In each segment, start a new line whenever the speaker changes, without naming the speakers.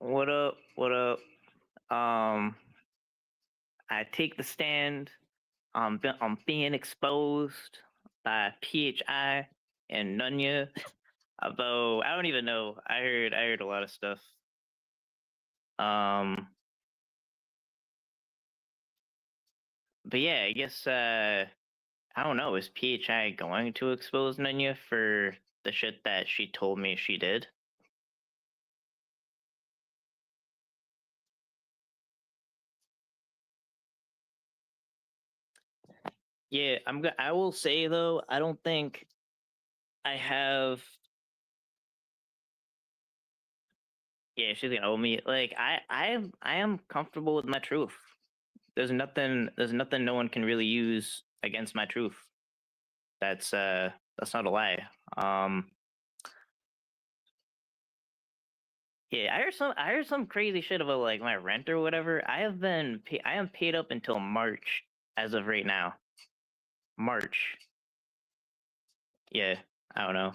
What up? What up? Um, I take the stand. I'm being exposed by PHI and Nunya about I don't even know. I heard a lot of stuff. Um, but yeah, I guess I don't know. Is PHI going to expose Nunya for the shit that she told me she did? Yeah, I will say though, I don't think I have. Yeah, she's gonna owe me. Like I am comfortable with my truth. There's nothing no one can really use against my truth. That's not a lie. Um yeah, I heard some crazy shit about like my rent or whatever. I am paid up until March as of right now. March. Yeah, I don't know.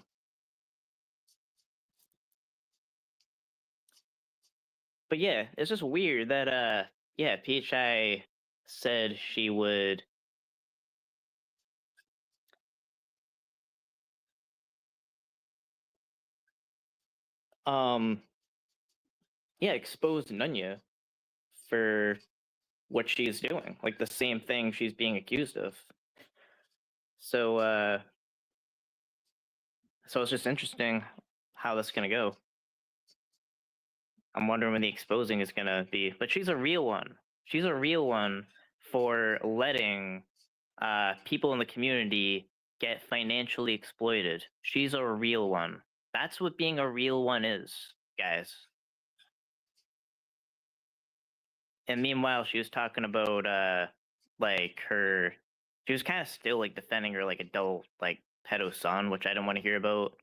But yeah, it's just weird that yeah, PHI said she would um yeah, expose Nunya for what she's doing, like the same thing she's being accused of. So so it's just interesting how that's gonna go. I'm wondering when the exposing is gonna be. But she's a real one. She's a real one for letting people in the community get financially exploited. She's a real one. That's what being a real one is, guys. And meanwhile, she was talking about like her. She was kind of still like defending her like adult like pedo son, which I didn't want to hear about.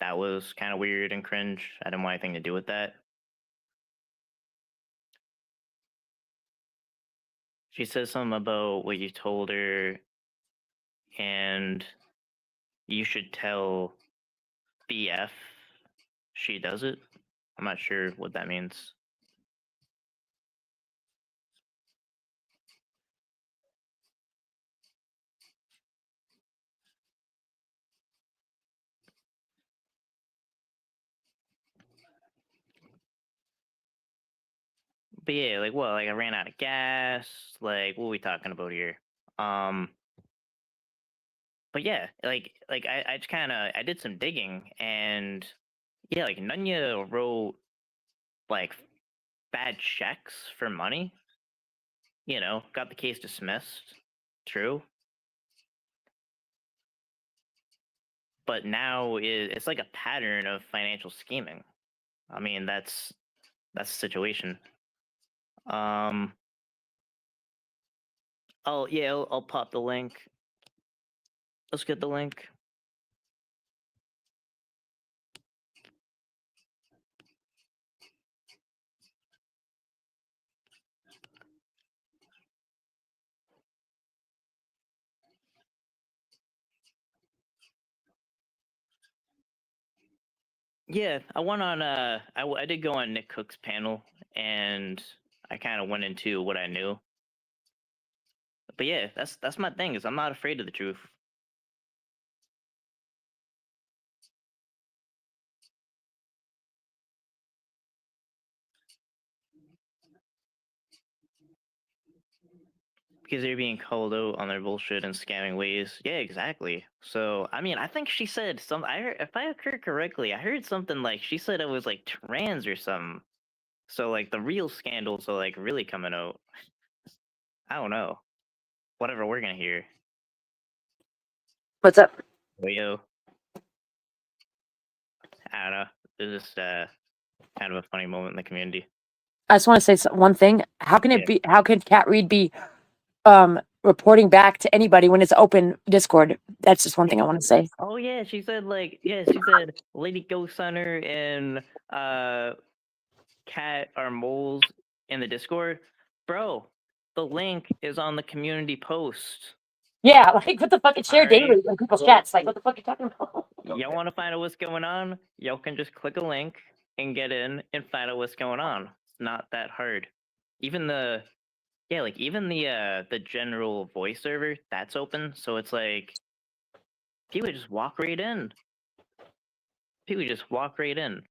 That was kind of weird and cringe. I didn't want anything to do with that. She says something about what you told her, and you should tell BF she does it. I'm not sure what that means. But yeah, like what? Like I ran out of gas. Like what are we talking about here? Um, but yeah, like I just kind of I did some digging, and yeah, like Nunya wrote like bad checks for money. Got the case dismissed. True, but now it's like a pattern of financial scheming. I mean, that's the situation. Um, oh yeah, I'll pop the link. Let's get the link. Yeah, I went on. I did go on Nick Cook's panel, and I kind of went into what I knew. But yeah, that's my thing. Is I'm not afraid of the truth. Because they're being called out on their bullshit and scamming ways. Yeah, exactly. So I mean, I think she said some. I heard, if I heard correctly, I heard something like she said it was like trans or something. So like the real scandals are like really coming out. I don't know. Whatever we're gonna hear.
What's up?
But yo, I don't know. It's just kind of a funny moment in the community.
I just want to say one thing. How can it
Yeah.
be? How can Cat Reed be reporting back to anybody when it's open Discord? That's just one thing I want to say.
Oh yeah, she said she said Lady Ghost Hunter and Cat are moles in the Discord. Bro, the link is on the community post.
Yeah, like what the fuck? It's shared
Alright.
daily in people's chats. Like what the fuck are you talking about?
Y'all want to find out what's going on? Y'all can just click a link and get in and find out what's going on. It's not that hard. Even the the general voice server that's open, so it's like people just walk right in. People just walk right in.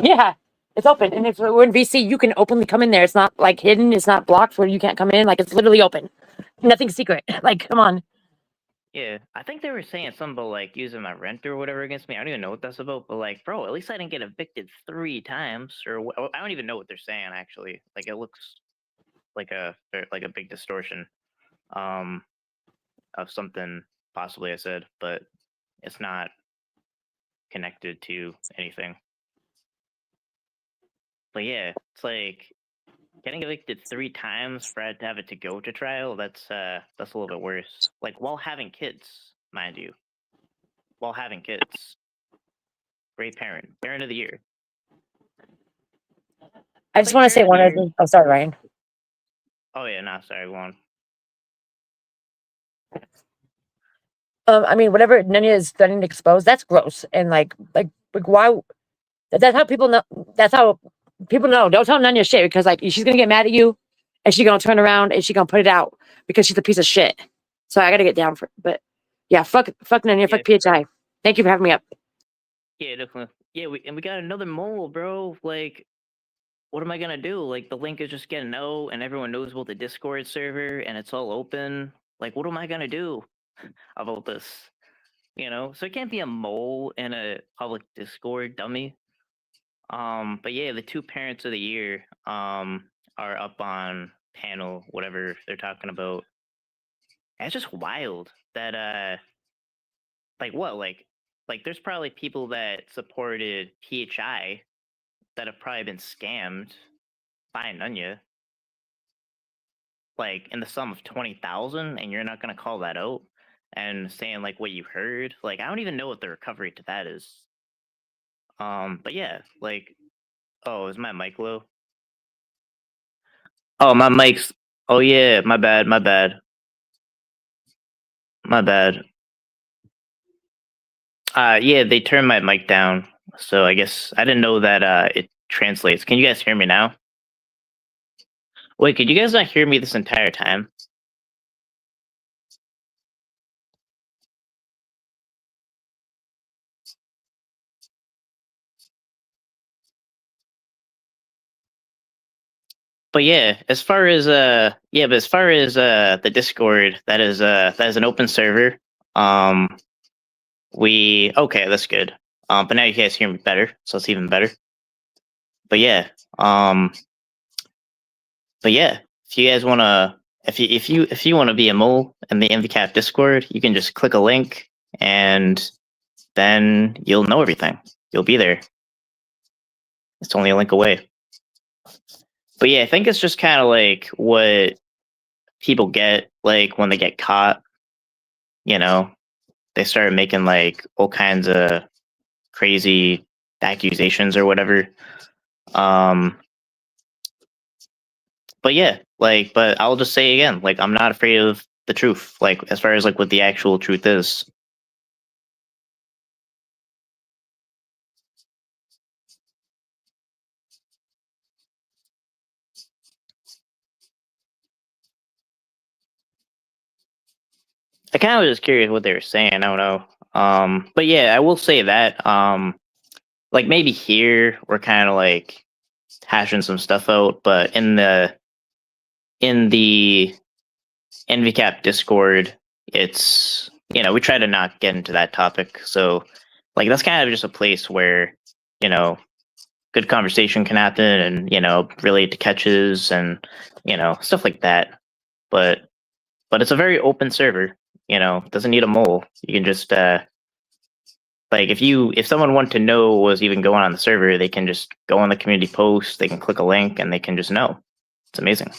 Yeah, it's open, and if we're in VC, you can openly come in there. It's not like hidden. It's not blocked where you can't come in. Like it's literally open. Nothing secret. Like come on.
Yeah, I think they were saying something about like using my rent or whatever against me. I don't even know what that's about, but like, bro, at least I didn't get evicted 3 times, or I don't even know what they're saying actually. Like, it looks like a big distortion, um, of something possibly I said, but it's not connected to anything. But yeah, it's like getting evicted 3 times for it to have it to go to trial. That's a little bit worse. Like while having kids, mind you, while having kids. Great parent of the year.
I just want to say one other thing. Oh, sorry, Ryan.
Oh yeah, no, sorry, go on.
I mean, whatever Nanya is starting to expose, that's gross. And like why? That's how people know. That's how people know. Don't tell Nanya shit because like she's gonna get mad at you, and she's gonna turn around and she's gonna put it out because she's a piece of shit. So I gotta get down for it. But yeah, fuck Nanya, fuck PHI. Thank you for having me up.
Yeah, definitely. Yeah, we got another mole, bro. Like, what am I gonna do? Like, the link is just getting out, and everyone knows about the Discord server, and it's all open. Like, what am I gonna do about this? So it can't be a mole in a public Discord, dummy. But yeah, the 2 parents of the year are up on panel, whatever they're talking about. And it's just wild that like what like there's probably people that supported PHI that have probably been scammed by Nunya, like in the sum of 20,000, and you're not gonna call that out and saying like what you heard. Like I don't even know what the recovery to that is. But yeah, like, oh, is my mic low? Oh, my mic's. Oh yeah, my bad, my bad, my bad. Yeah, they turned my mic down, so I guess I didn't know that it translates. Can you guys hear me now? Wait, could you guys not hear me this entire time? But yeah, as far as the Discord, that is an open server. Um okay, that's good. But now you guys hear me better, so it's even better. But yeah, um but yeah, if you guys wanna if you wanna be a mole in the MVCap Discord, you can just click a link and then you'll know everything. You'll be there. It's only a link away. But yeah, I think it's just kind of like what people get like when they get caught. You know, they started making like all kinds of crazy accusations or whatever. Um, but yeah, like, but I'll just say again, like, I'm not afraid of the truth. Like, as far as like what the actual truth is. I kind of was just curious what they were saying. I don't know. But yeah, I will say that. Like maybe here we're kind of like hashing some stuff out, but in the NVCap Discord, it's we try to not get into that topic. So like that's kind of just a place where you know good conversation can happen and relate to catches and stuff like that. But it's a very open server. Doesn't need a mole. You can just like if someone wanted to know what was even going on the server, they can just go on the community post, they can click a link, and they can just know. It's amazing.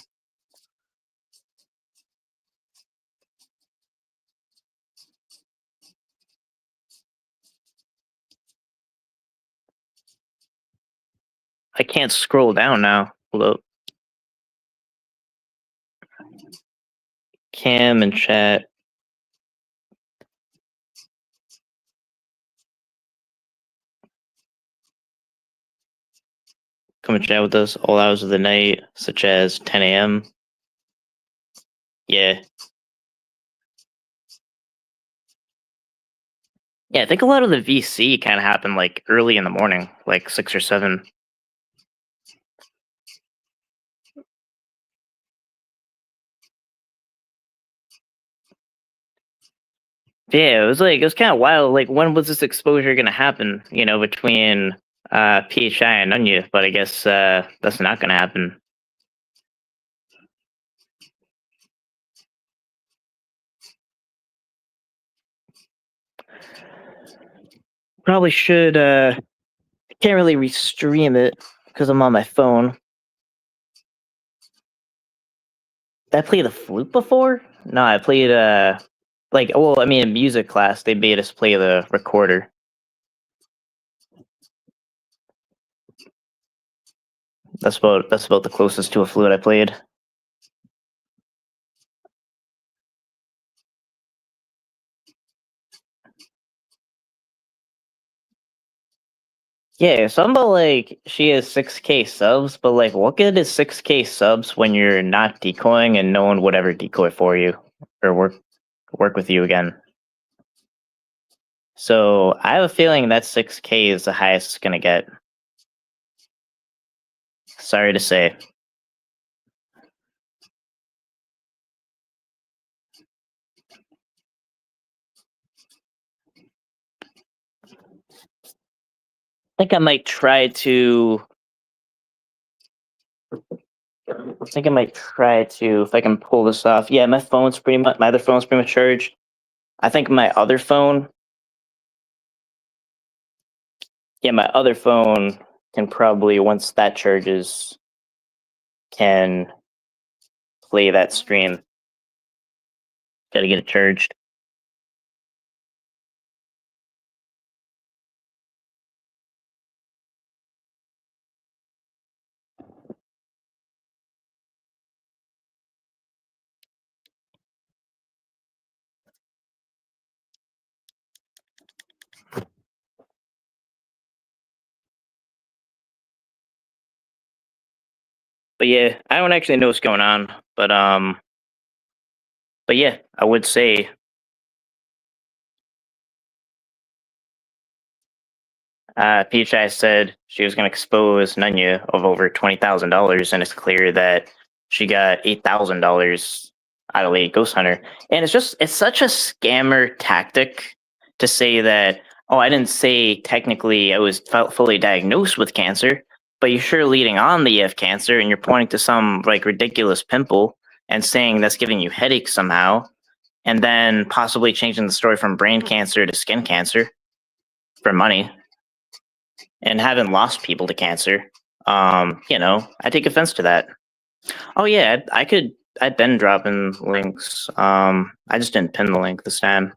I can't scroll down now. Hold up. Cam and chat. Come and chat with us all hours of the night, such as 10 a.m. Yeah. Yeah, I think a lot of the VC kind of happened like early in the morning, like 6 or 7. Yeah, it was kind of wild. Like, when was this exposure gonna happen? You know, between PHI and Nunya, but I guess that's not gonna happen. Probably should. Can't really restream it because I'm on my phone. Did I play the flute before? No, I played like, well, I mean, in music class they made us play the recorder. That's about the closest to a flute I played. Yeah, something about like she has 6K subs, but like, what good is 6K subs when you're not decoying and no one would ever decoy for you or work with you again? So I have a feeling that 6K is the highest it's gonna get. Sorry to say. I think I might try to. I think I might try to, if I can pull this off. Yeah, my other phone's pretty much charged. I think my other phone. Yeah, my other phone can probably, once that charges, can play that stream. Gotta get it charged. But yeah, I don't actually know what's going on. But yeah, I would say PHI said she was going to expose Nunya of over $20,000, and it's clear that she got $8,000 out of Lady Ghost Hunter. And it's such a scammer tactic to say that, oh, I didn't say technically I was fully diagnosed with cancer, but you're sure leading on that you have cancer, and you're pointing to some like ridiculous pimple and saying that's giving you headaches somehow, and then possibly changing the story from brain cancer to skin cancer for money, and haven't lost people to cancer. I take offense to that. Oh yeah, I'd been dropping links. I just didn't pin the link this time.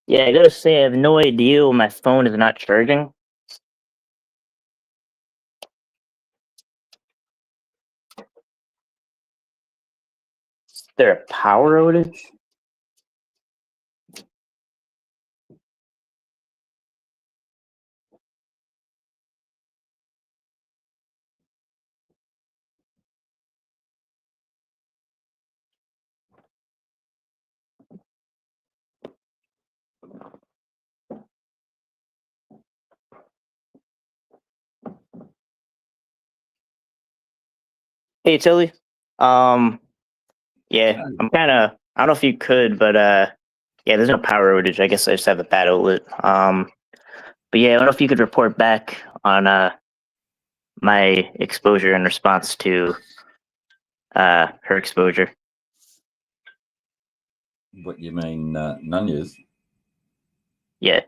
Yeah, I gotta say, I have no idea why my phone is not charging. Is there a power outage? Hey Tilly. Yeah, I don't know if you could, but yeah, there's no power outage. I guess I just have a bad outlet. But yeah, I don't know if you could report back on my exposure in response to her exposure.
What you mean, Nunya's?
Yeah.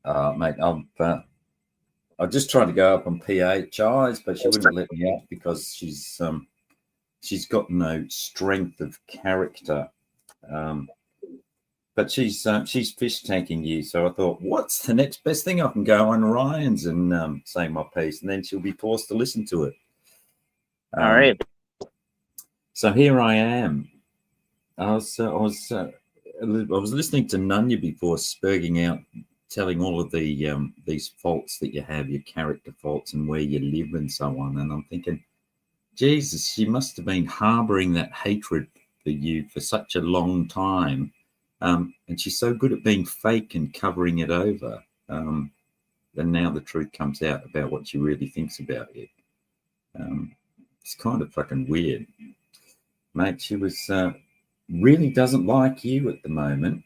Mate, I just tried to go up on PHI's, but she wouldn't let me out because she's got no strength of character. But she's fish tanking you, so I thought, what's the next best thing? I can go on Ryan's and say my piece, and then she'll be forced to listen to it.
All right.
So here I am. I was listening to Nunya before, spurging out, telling all of the these faults that you have, your character faults, and where you live and so on. And I'm thinking, Jesus, she must have been harboring that hatred for you for such a long time. And she's so good at being fake and covering it over. And now the truth comes out about what she really thinks about you. It's kind of fucking weird. Mate, she was really doesn't like you at the moment.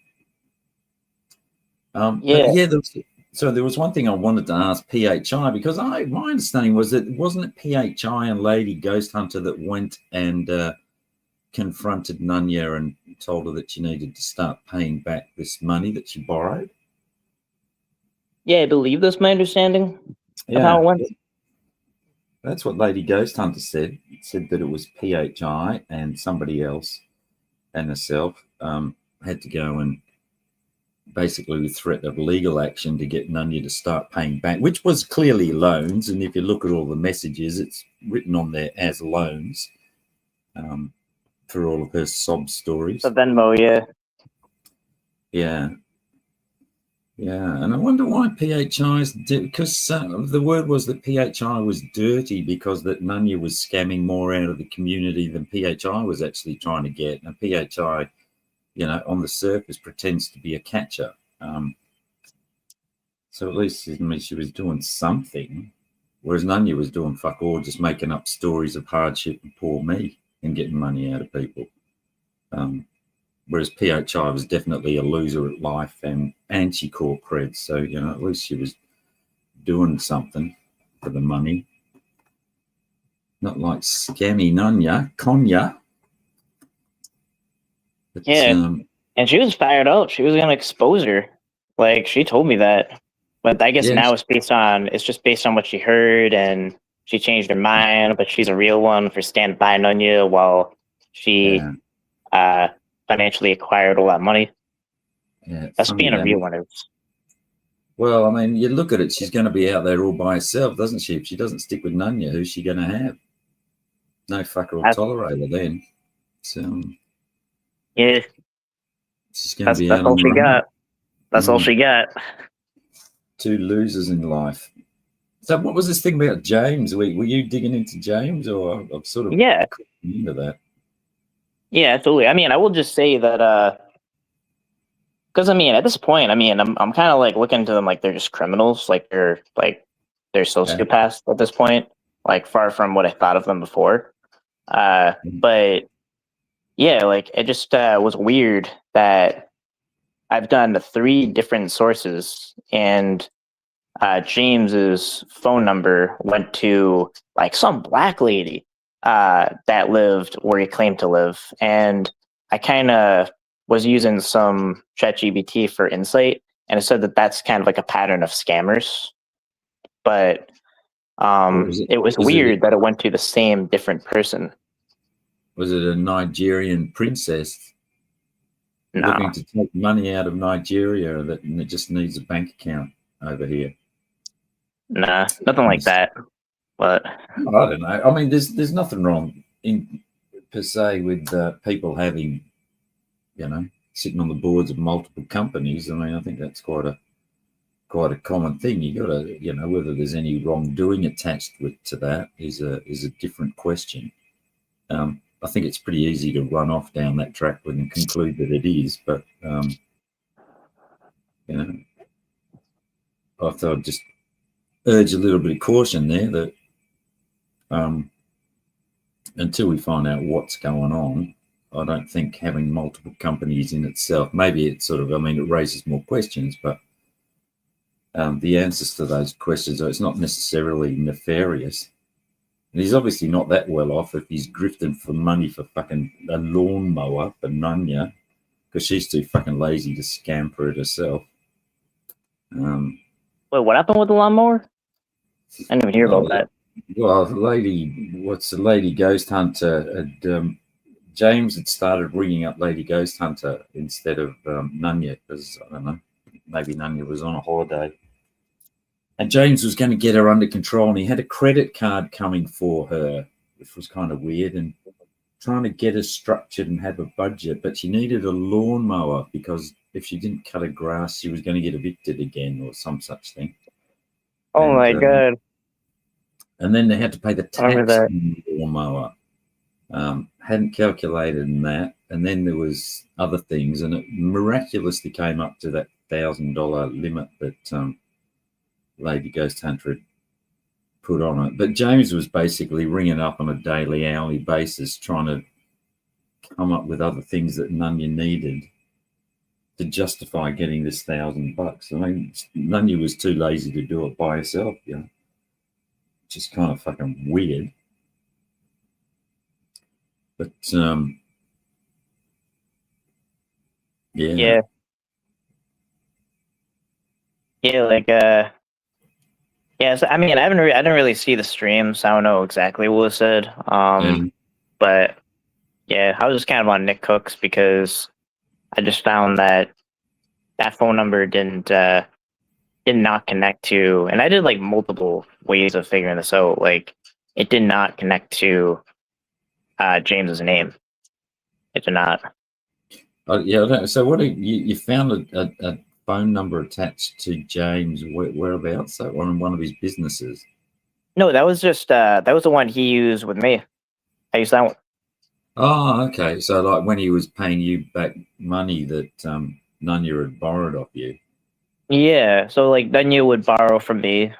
Yeah.
So there was one thing I wanted to ask PHI, because my understanding was that wasn't it PHI and Lady Ghost Hunter that went and confronted Nunya and told her that she needed to start paying back this money that she borrowed?
Yeah, I believe that's my understanding of how it went.
That's what Lady Ghost Hunter said. It said that it was PHI and somebody else and herself had to go and basically with threat of legal action to get Nunya to start paying back, which was clearly loans. And if you look at all the messages, it's written on there as loans for all of her sob stories.
The Venmo, yeah.
Yeah. Yeah, and I wonder why PHI's because the word was that PHI was dirty because that Nunya was scamming more out of the community than PHI was actually trying to get. And PHI, you know, on the surface pretends to be a catcher. So at least she was doing something, whereas Nunya was doing fuck all, just making up stories of hardship and poor me and getting money out of people. Whereas PHI was definitely a loser at life and she caught creds. So, you know, at least she was doing something for the money. Not like scammy Konya. But,
yeah. And she was fired up. She was going to expose her. Like, she told me that. But I guess now it's just based on what she heard, and she changed her mind, but she's a real one for standing by Nunya while she financially acquired all that money.
Yeah,
that's being a real one is.
Well, I mean, you look at it, she's going to be out there all by herself, doesn't she? If she doesn't stick with Nunya, who's she going to have? No fucker will tolerate her then. So,
yeah.
She's going to be
that's
out
all she got. That's all she got.
Two losers in life. So what was this thing about James? Were you digging into James, or I've sort of into that?
Yeah, absolutely. I mean, I will just say that because I mean, at this point, I mean, I'm kind of like looking to them like they're just criminals, like they're sociopaths at this point, like far from what I thought of them before. But yeah, like it just was weird that I've done 3 different sources, and James's phone number went to like some black lady that lived where he claimed to live, and I kind of was using some ChatGPT for insight, and it said that that's kind of like a pattern of scammers. But it was weird that it went to the same different person.
Was it a Nigerian princess looking to take money out of Nigeria that it just needs a bank account over here?
Nah, nothing like that. But
I don't know. I mean, there's nothing wrong per se with people having, you know, sitting on the boards of multiple companies. I mean, I think that's quite a common thing. You got to, you know, whether there's any wrongdoing attached to that is a different question. I think it's pretty easy to run off down that track and conclude that it is, but you know, I thought I'd just urge a little bit of caution there that until we find out what's going on, I don't think having multiple companies in itself, maybe it's sort of, I mean, it raises more questions, but the answers to those questions are it's not necessarily nefarious. And he's obviously not that well off if he's grifting for money for fucking a lawnmower for Nunya, because she's too fucking lazy to scam for it herself.
Wait, what happened with the lawnmower? I didn't even hear about that.
Well, the Lady Ghost Hunter James had started ringing up Lady Ghost Hunter instead of Nunya, because I don't know, maybe Nunya was on a holiday. And James was going to get her under control, and he had a credit card coming for her which was kind of weird, and trying to get her structured and have a budget, but she needed a lawnmower because if she didn't cut her grass, she was going to get evicted again or some such thing.
Oh
And,
my god.
And then they had to pay the
I remember
tax
that.
on the lawnmower. Hadn't calculated in that. And then there was other things, and it miraculously came up to that $1,000 limit that Lady Ghost Hunter had put on it. But James was basically ringing up on a daily, hourly basis, trying to come up with other things that Nunya needed to justify getting this $1,000. I mean, Nunya was too lazy to do it by herself, you know, which is kind of fucking weird. But
Yeah. Yeah, like yeah, so, I mean, I didn't really see the streams. I don't know exactly what was said. But yeah, I was just kind of on Nick Cook's because I just found that phone number did not connect to, and I did like multiple ways of figuring this out. Like, it did not connect to James's name. It did not.
Yeah. So what you found a phone number attached to James whereabouts? So on one of his businesses.
No, that was just that was the one he used with me. I used that one.
Oh, okay. So like when he was paying you back money that Nunya had borrowed off you.
Yeah, so like Nunya would borrow from me,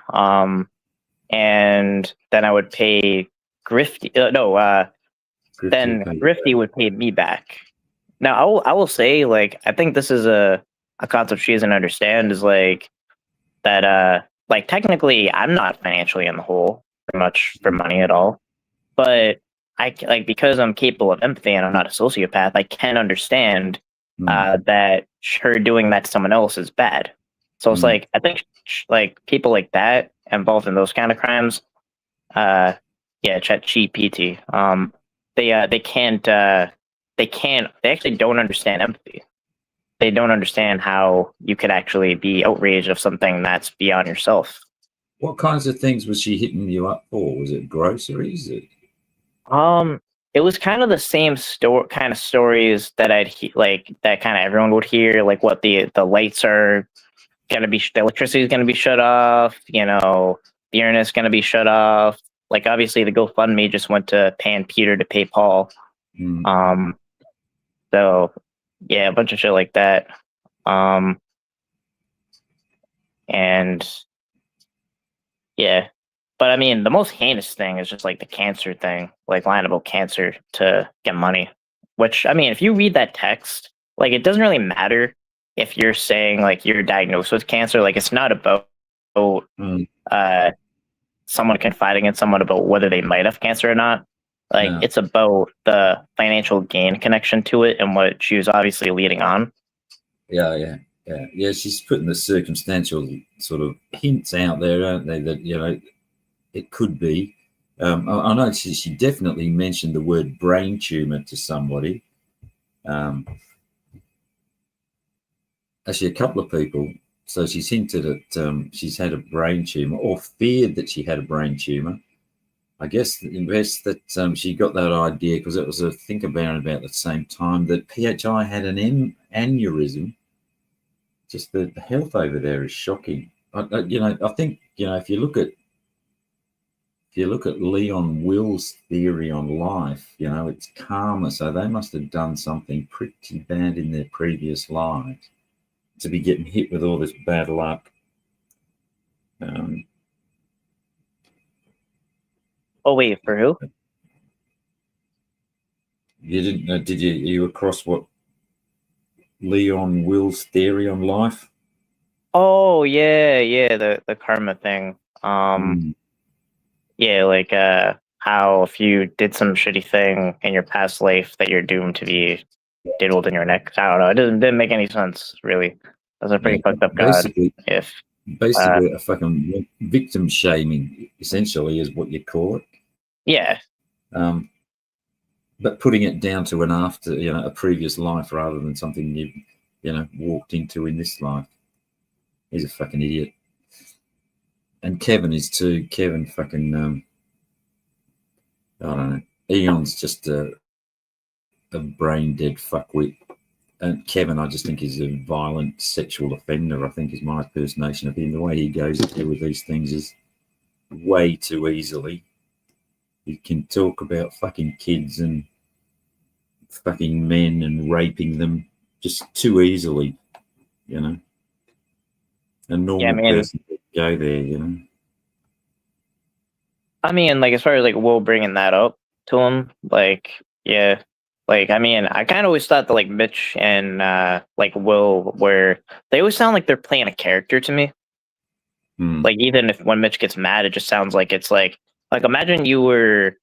and then I would pay Grifty. Then Grifty would pay me back. Now I will say, like, I think this is a concept she doesn't understand, is like that like technically I'm not financially in the hole pretty much for money at all, but I like, because I'm capable of empathy and I'm not a sociopath, I can understand that her doing that to someone else is bad. So it's like, I think like people like that involved in those kind of crimes, ChatGPT, they actually don't understand empathy. They don't understand how you could actually be outraged of something that's beyond yourself.
What kinds of things was she hitting you up for? Was it groceries?
It was kind of the same kind of stories that that kind of everyone would hear, like what the lights are gonna be, the electricity is gonna be shut off, you know, the internet's gonna be shut off. Like, obviously the GoFundMe just went to paying Peter to pay Paul. So yeah, a bunch of shit like that. And yeah, but I mean, the most heinous thing is just like the cancer thing, like lying about cancer to get money. Which, I mean, if you read that text, like, it doesn't really matter if you're saying like you're diagnosed with cancer. Like, it's not about someone confiding in someone about whether they might have cancer or not. Like, it's about the financial gain connection to it and what she was obviously leading on.
Yeah. She's putting the circumstantial sort of hints out there, aren't they? That, you know, it could be. I know she definitely mentioned the word brain tumor to somebody. Actually, a couple of people. So she's hinted at she's had a brain tumor, or feared that she had a brain tumor. I guess that she got that idea because it was a think about the same time that PHI had an aneurysm. Just the health over there is shocking. I think, you know, if you look at Leon Will's theory on life, you know, it's karma. So they must have done something pretty bad in their previous lives to be getting hit with all this bad luck.
Oh wait, for who?
You didn't know? Did you across what Leon Will's theory on life?
Oh yeah, the karma thing. Yeah, like how if you did some shitty thing in your past life that you're doomed to be diddled in your neck. I don't know. It didn't make any sense, really. That's a pretty fucked up god.
Basically, a fucking victim shaming, essentially, is what you call it.
Yeah.
But putting it down to a previous life rather than something you walked into in this life. He's a fucking idiot. And Kevin is too. Kevin fucking I don't know. Eon's just a brain dead fuckwit. And Kevin, I just think, is a violent sexual offender. I think is my impersonation of him. The way he goes through with these things is way too easily. He can talk about fucking kids and fucking men and raping them just too easily, you know. A normal person would go there, you know.
I mean, like, as far as like Will bringing that up to him, like, yeah, like, I mean, I kind of always thought that like Mitch and like Will were, they always sound like they're playing a character to me. Like, even if when Mitch gets mad, it just sounds like it's like imagine you were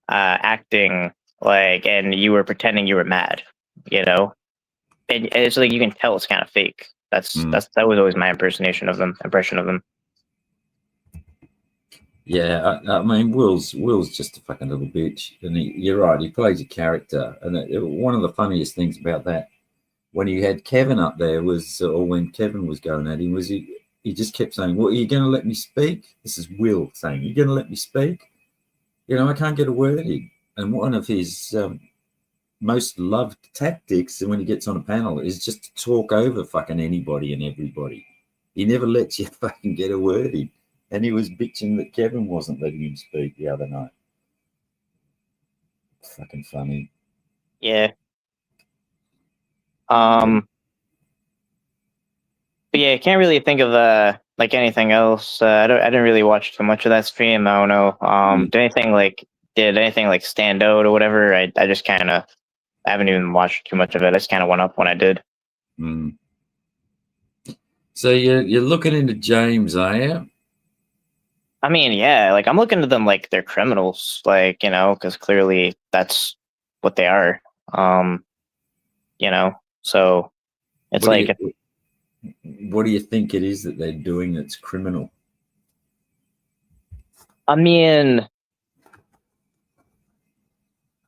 acting like, and you were pretending you were mad, you know, and it's like you can tell it's kind of fake. That was always my impression of them.
Yeah, I mean, Will's just a fucking little bitch, and you're right. He plays a character, and one of the funniest things about that, when he had Kevin up there, was, or when Kevin was going at him, was he just kept saying, "Well, are you going to let me speak?" This is Will saying, "You're going to let me speak?" You know, I can't get a word in. And one of his most loved tactics, when he gets on a panel, is just to talk over fucking anybody and everybody. He never lets you fucking get a word in. And he was bitching that Kevin wasn't letting him speak the other night. Fucking funny.
Yeah. But yeah, I can't really think of like anything else. I didn't really watch too much of that stream. I don't know. Did anything like stand out or whatever? I just kind of, I haven't even watched too much of it. I just kind of went up when I did.
So you're looking into James, are you?
I mean, yeah, like I'm looking at them like they're criminals, like, you know, because clearly that's what they are. You know, so it's
what do you think it is that they're doing that's criminal?
I mean,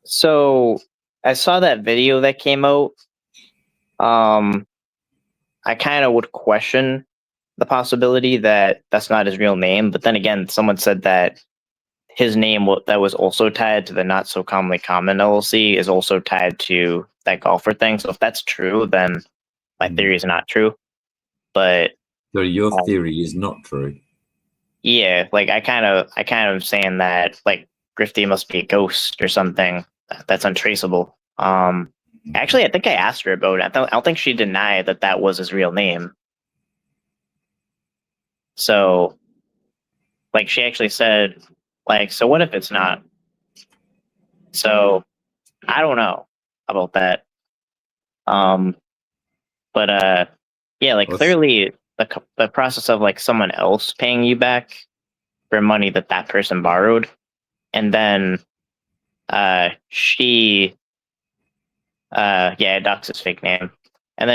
so I saw that video that came out. I kind of would question the possibility that that's not his real name, but then again, someone said that his name that was also tied to the Not So Commonly Common LLC is also tied to that golfer thing. So if that's true, then my theory is not true. But
so your theory is not true.
Yeah, like I kind of saying that like Grifty must be a ghost or something that's untraceable. Actually, I think I asked her about it. I don't think she denied that was his real name. So, like, she actually said, like, so what if it's not? So, I don't know about that. But yeah, like clearly the process of like someone else paying you back for money that person borrowed, and then she docs his fake name, and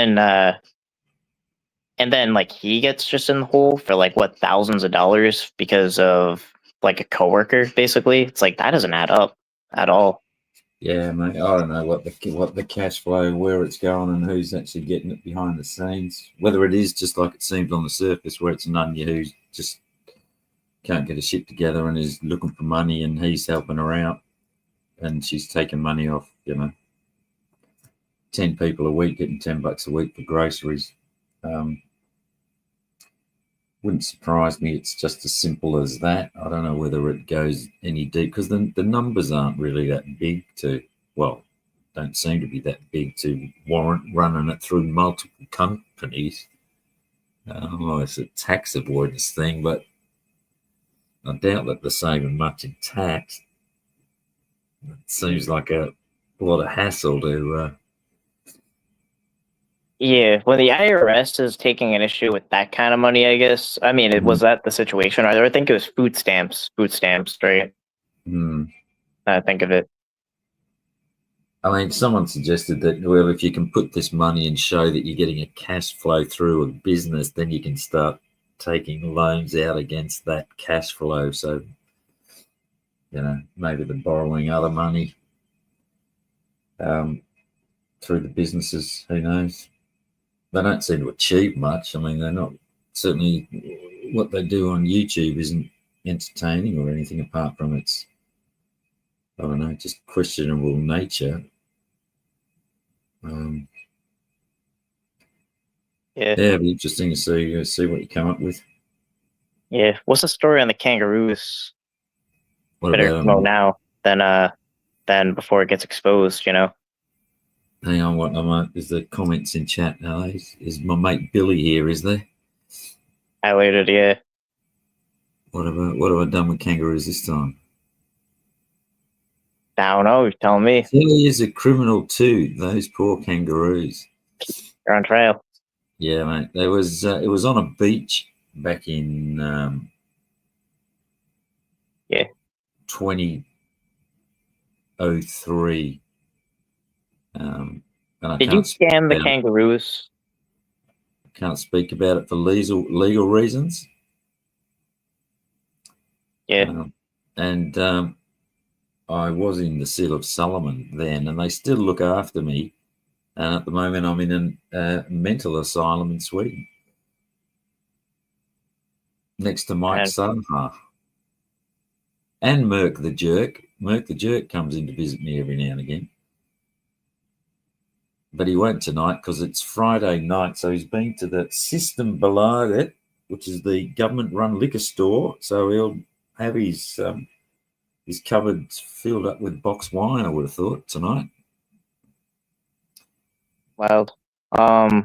then like he gets just in the hole for like what, thousands of dollars because of like a coworker. Basically, it's like that doesn't add up at all.
Yeah, mate. I don't know what the cash flow, where it's going, and who's actually getting it behind the scenes. Whether it is just like it seems on the surface, where it's Nunya who just can't get a shit together and is looking for money, and he's helping her out, and she's taking money off, 10 people a week, getting $10 a week for groceries. Wouldn't surprise me. It's just as simple as that. I don't know whether it goes any deep, because the numbers aren't really that big don't seem to be that big to warrant running it through multiple companies. It's a tax avoidance thing, but I doubt that they're saving much in tax. It seems like a lot of hassle to.
Yeah, well, the IRS is taking an issue with that kind of money, I guess. I mean, was that the situation? I think it was food stamps, right? I think of it.
I mean, someone suggested that, well, if you can put this money and show that you're getting a cash flow through a business, then you can start taking loans out against that cash flow. So, maybe they're borrowing other money through the businesses. Who knows? They don't seem to achieve much. I mean, they're not, certainly what they do on YouTube isn't entertaining or anything apart from it's I don't know, just questionable nature.
Yeah.
It'd be interesting to see what you come up with.
Yeah. What's the story on the kangaroos?
What
Better
about
to know now than before it gets exposed, you know?
Hang on, what is the comments in chat now? Is my mate Billy here? Is there?
Highlighted, yeah.
What have I done with kangaroos this time?
I don't know. You're telling me.
Billy is a criminal too. Those poor kangaroos.
You're on trial.
Yeah, mate. It was on a beach back in 2003. And I
Did you
can't speak
scam the
about
kangaroos?
can't speak about it for legal reasons.
Yeah.
And I was in the Seal of Solomon then, and they still look after me. And at the moment, I'm in a mental asylum in Sweden, next to Mike
And
Saha and Merc the Jerk. Merc the Jerk comes in to visit me every now and again, but he won't tonight because it's Friday night. So he's been to the System Bolaget, which is the government-run liquor store. So he'll have his cupboards filled up with box wine, I would have thought, tonight.
wild. But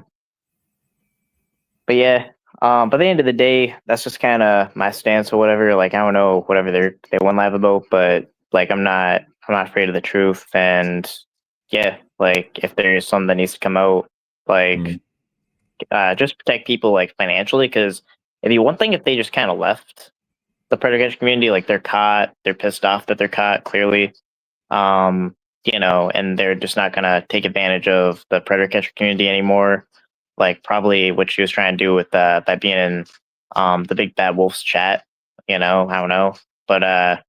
yeah, by the end of the day, that's just kind of my stance or whatever. Like, I don't know whatever they want live about, but like, I'm not afraid of the truth. And yeah, like if there's something that needs to come out, like, just protect people like financially. Because it'd be one thing if they just kind of left the predator catcher community, like they're caught, they're pissed off that they're caught clearly, you know, and they're just not gonna take advantage of the predator catcher community anymore. Like probably what she was trying to do with by being in the big bad wolves chat, you know, I don't know. But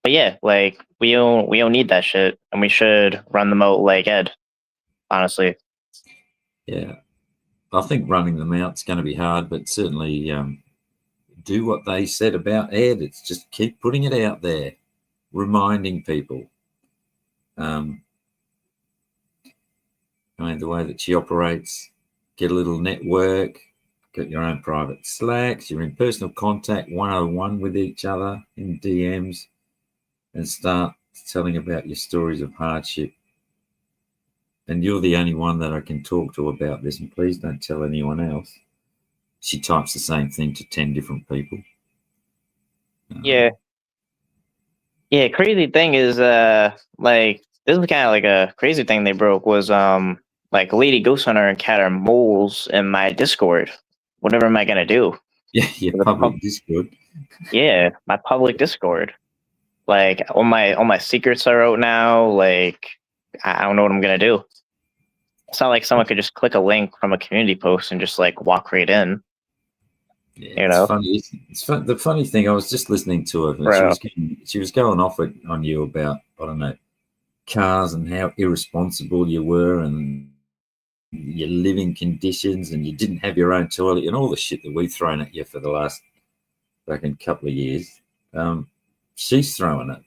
yeah, like we don't need that shit, and we should run them out like Ed, honestly.
Yeah, I think running them out is going to be hard, but certainly do what they said about Ed. It's just keep putting it out there, reminding people. I mean, the way that she operates, get a little network, get your own private Slacks, you're in personal contact 101 with each other in DMs, and start telling about your stories of hardship. And you're the only one that I can talk to about this, and please don't tell anyone else. She types the same thing to 10 different people.
Yeah. Crazy thing is, like this is kind of like a crazy thing they broke was like Lady Ghost Hunter and Cat are moles in my Discord. Whatever am I gonna do?
Yeah, your public Discord.
Yeah, my public Discord. Like all my secrets are out now. Like I don't know what I'm gonna do. It's not like someone could just click a link from a community post and just like walk right in.
Yeah,
you know,
funny. It's fun. The funny thing, I was just listening to her, and she was going off on you about, I don't know, cars and how irresponsible you were and your living conditions, and you didn't have your own toilet and all the shit that we've thrown at you for the last fucking couple of years. She's throwing it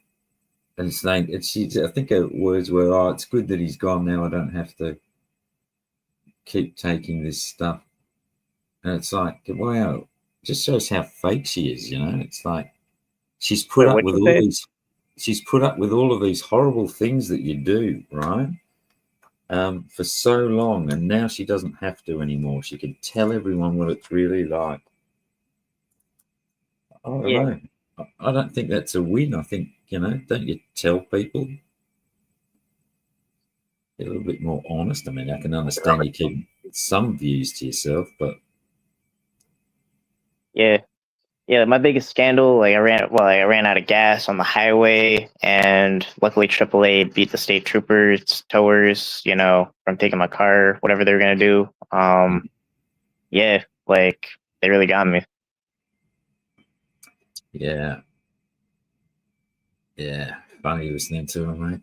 and saying, I think her words were, "Oh, it's good that he's gone now. I don't have to keep taking this stuff." And it's like, wow, just shows how fake she is, you know. It's like she's put up with all of these horrible things that you do, right? For so long, and now she doesn't have to anymore. She can tell everyone what it's really like. I don't know. I don't think that's a win. I think, you know, don't you tell people? Be a little bit more honest. I mean, I can understand you keep some views to yourself, but
yeah, my biggest scandal, like I ran out of gas on the highway, and luckily AAA beat the state troopers, towers, you know, from taking my car, whatever they were gonna do. Yeah, like they really got me.
Yeah, funny listening to her, mate.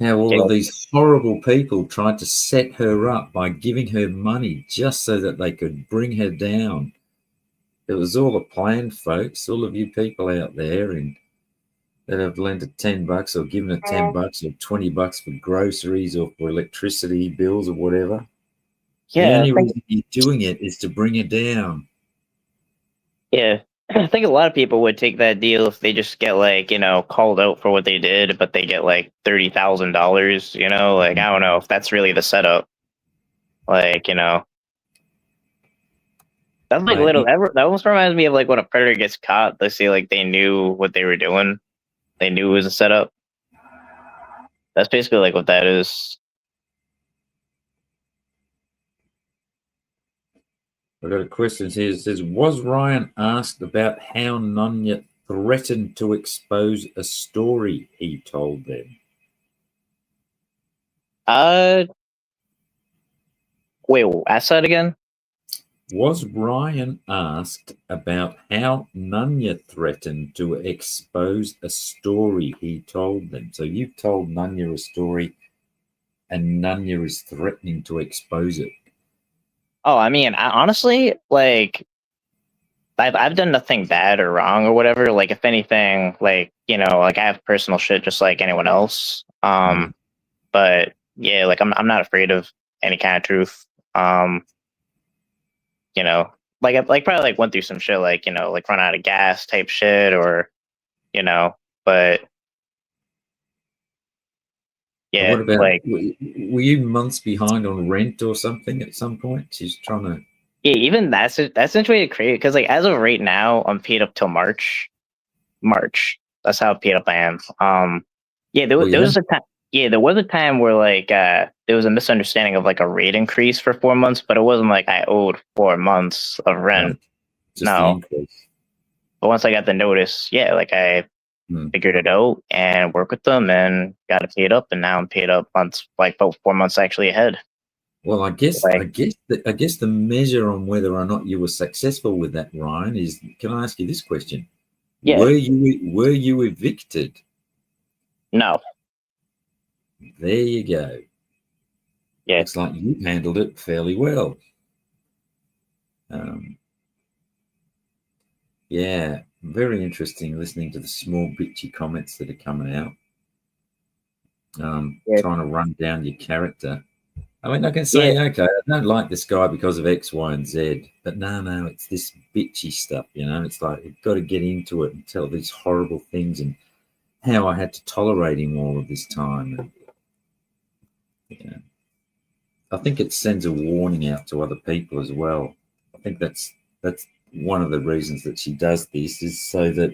How all of these horrible people tried to set her up by giving her money just so that they could bring her down. It was all a plan, folks. All of you people out there in that have lent her $10 or given her $10 or $20 for groceries or for electricity bills or whatever. The
Yeah,
only reason you're doing it is to bring her down.
yeah. I think a lot of people would take that deal if they just get like, called out for what they did, but they get like $30,000, like I don't know if that's really the setup. Like, that's like
Mate,
that almost reminds me of like when a predator gets caught, they say like they knew what they were doing. They knew it was a setup. That's basically like what that is.
I've got a question here. It says, was Ryan asked about how Nunya threatened to expose a story he told them?
Wait, ask that again?
Was Ryan asked about how Nunya threatened to expose a story he told them? So you've told Nunya a story and Nunya is threatening to expose it.
Oh, I mean, honestly, like I've done nothing bad or wrong or whatever. Like if anything, like, like I have personal shit just like anyone else. But yeah, like I'm not afraid of any kind of truth. Like I probably like went through some shit like, like run out of gas type shit or, but yeah,
What about,
like
were you months behind on rent or something at some point? She's trying to.
yeah, even that's situated crazy because like as of right now, I'm paid up till March. March. That's how paid up I am. Yeah, there was a time. Yeah, there was a time where like there was a misunderstanding of like a rate increase for 4 months, but it wasn't like I owed 4 months of rent.
Just the
No,
increase.
but once I got the notice, yeah, like I figured it out and worked with them and got it paid up, and now I'm paid up months like about 4 months actually ahead.
Well, I guess
Like,
the measure on whether or not you were successful with that, Ryan, is, can I ask you this question?
yeah,
Were you evicted?
no,
There you go.
yeah,
Looks like you handled it fairly well. Yeah, very interesting listening to the small bitchy comments that are coming out.
yeah,
Trying to run down your character. I mean, I can
yeah.
say, okay, I don't like this guy because of X, Y, and Z, but no, it's this bitchy stuff, It's like you've got to get into it and tell these horrible things and how I had to tolerate him all of this time. And, I think it sends a warning out to other people as well. I think that's one of the reasons that she does this, is so that,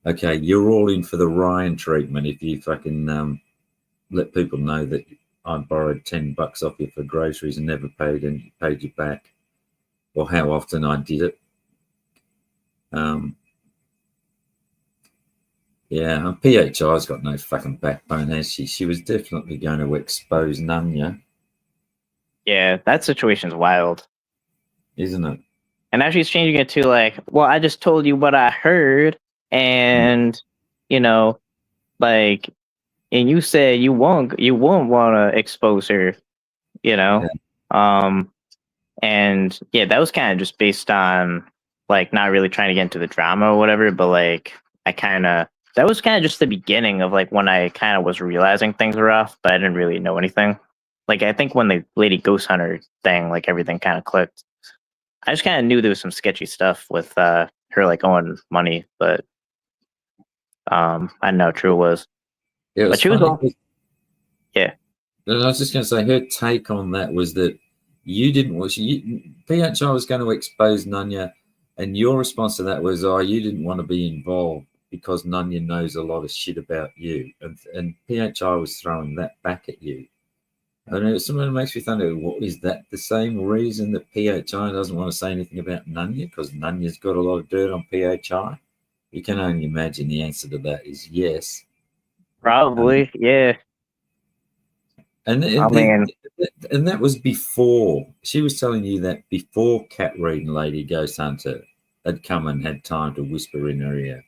okay, you're all in for the Ryan treatment if you fucking let people know that I borrowed $10 off you for groceries and never paid you back, or how often I did it. Yeah, and PHI's got no fucking backbone, has she? She was definitely going to expose Nunya,
Yeah, that situation's wild.
isn't it?
And now she's changing it to like, well, I just told you what I heard, and like, and you said you won't want to expose her,
Yeah.
and yeah, that was kind of just based on like not really trying to get into the drama or whatever, but like that was kind of just the beginning of like when I kind of was realizing things were off, but I didn't really know anything. Like I think when the Lady Ghost Hunter thing, like everything kind of clicked. I just kind of knew there was some sketchy stuff with her like owing money, but I didn't know how true it was.
Yeah, it
But
was
she was
funny.
all, yeah,
And I was just going to say, her take on that was that you didn't watch. PHI was going to expose Nunya, and your response to that was, "Oh, you didn't want to be involved because Nunya knows a lot of shit about you," and PHI was throwing that back at you. And something makes me wonder, what is that the same reason that PHI doesn't want to say anything about Nunya, because Nunya's got a lot of dirt on PHI? You can only imagine the answer to that is yes.
probably, yeah.
And
I mean,
that was before, she was telling you that before Cat Reed and Lady Ghost Hunter had come and had time to whisper in her ear.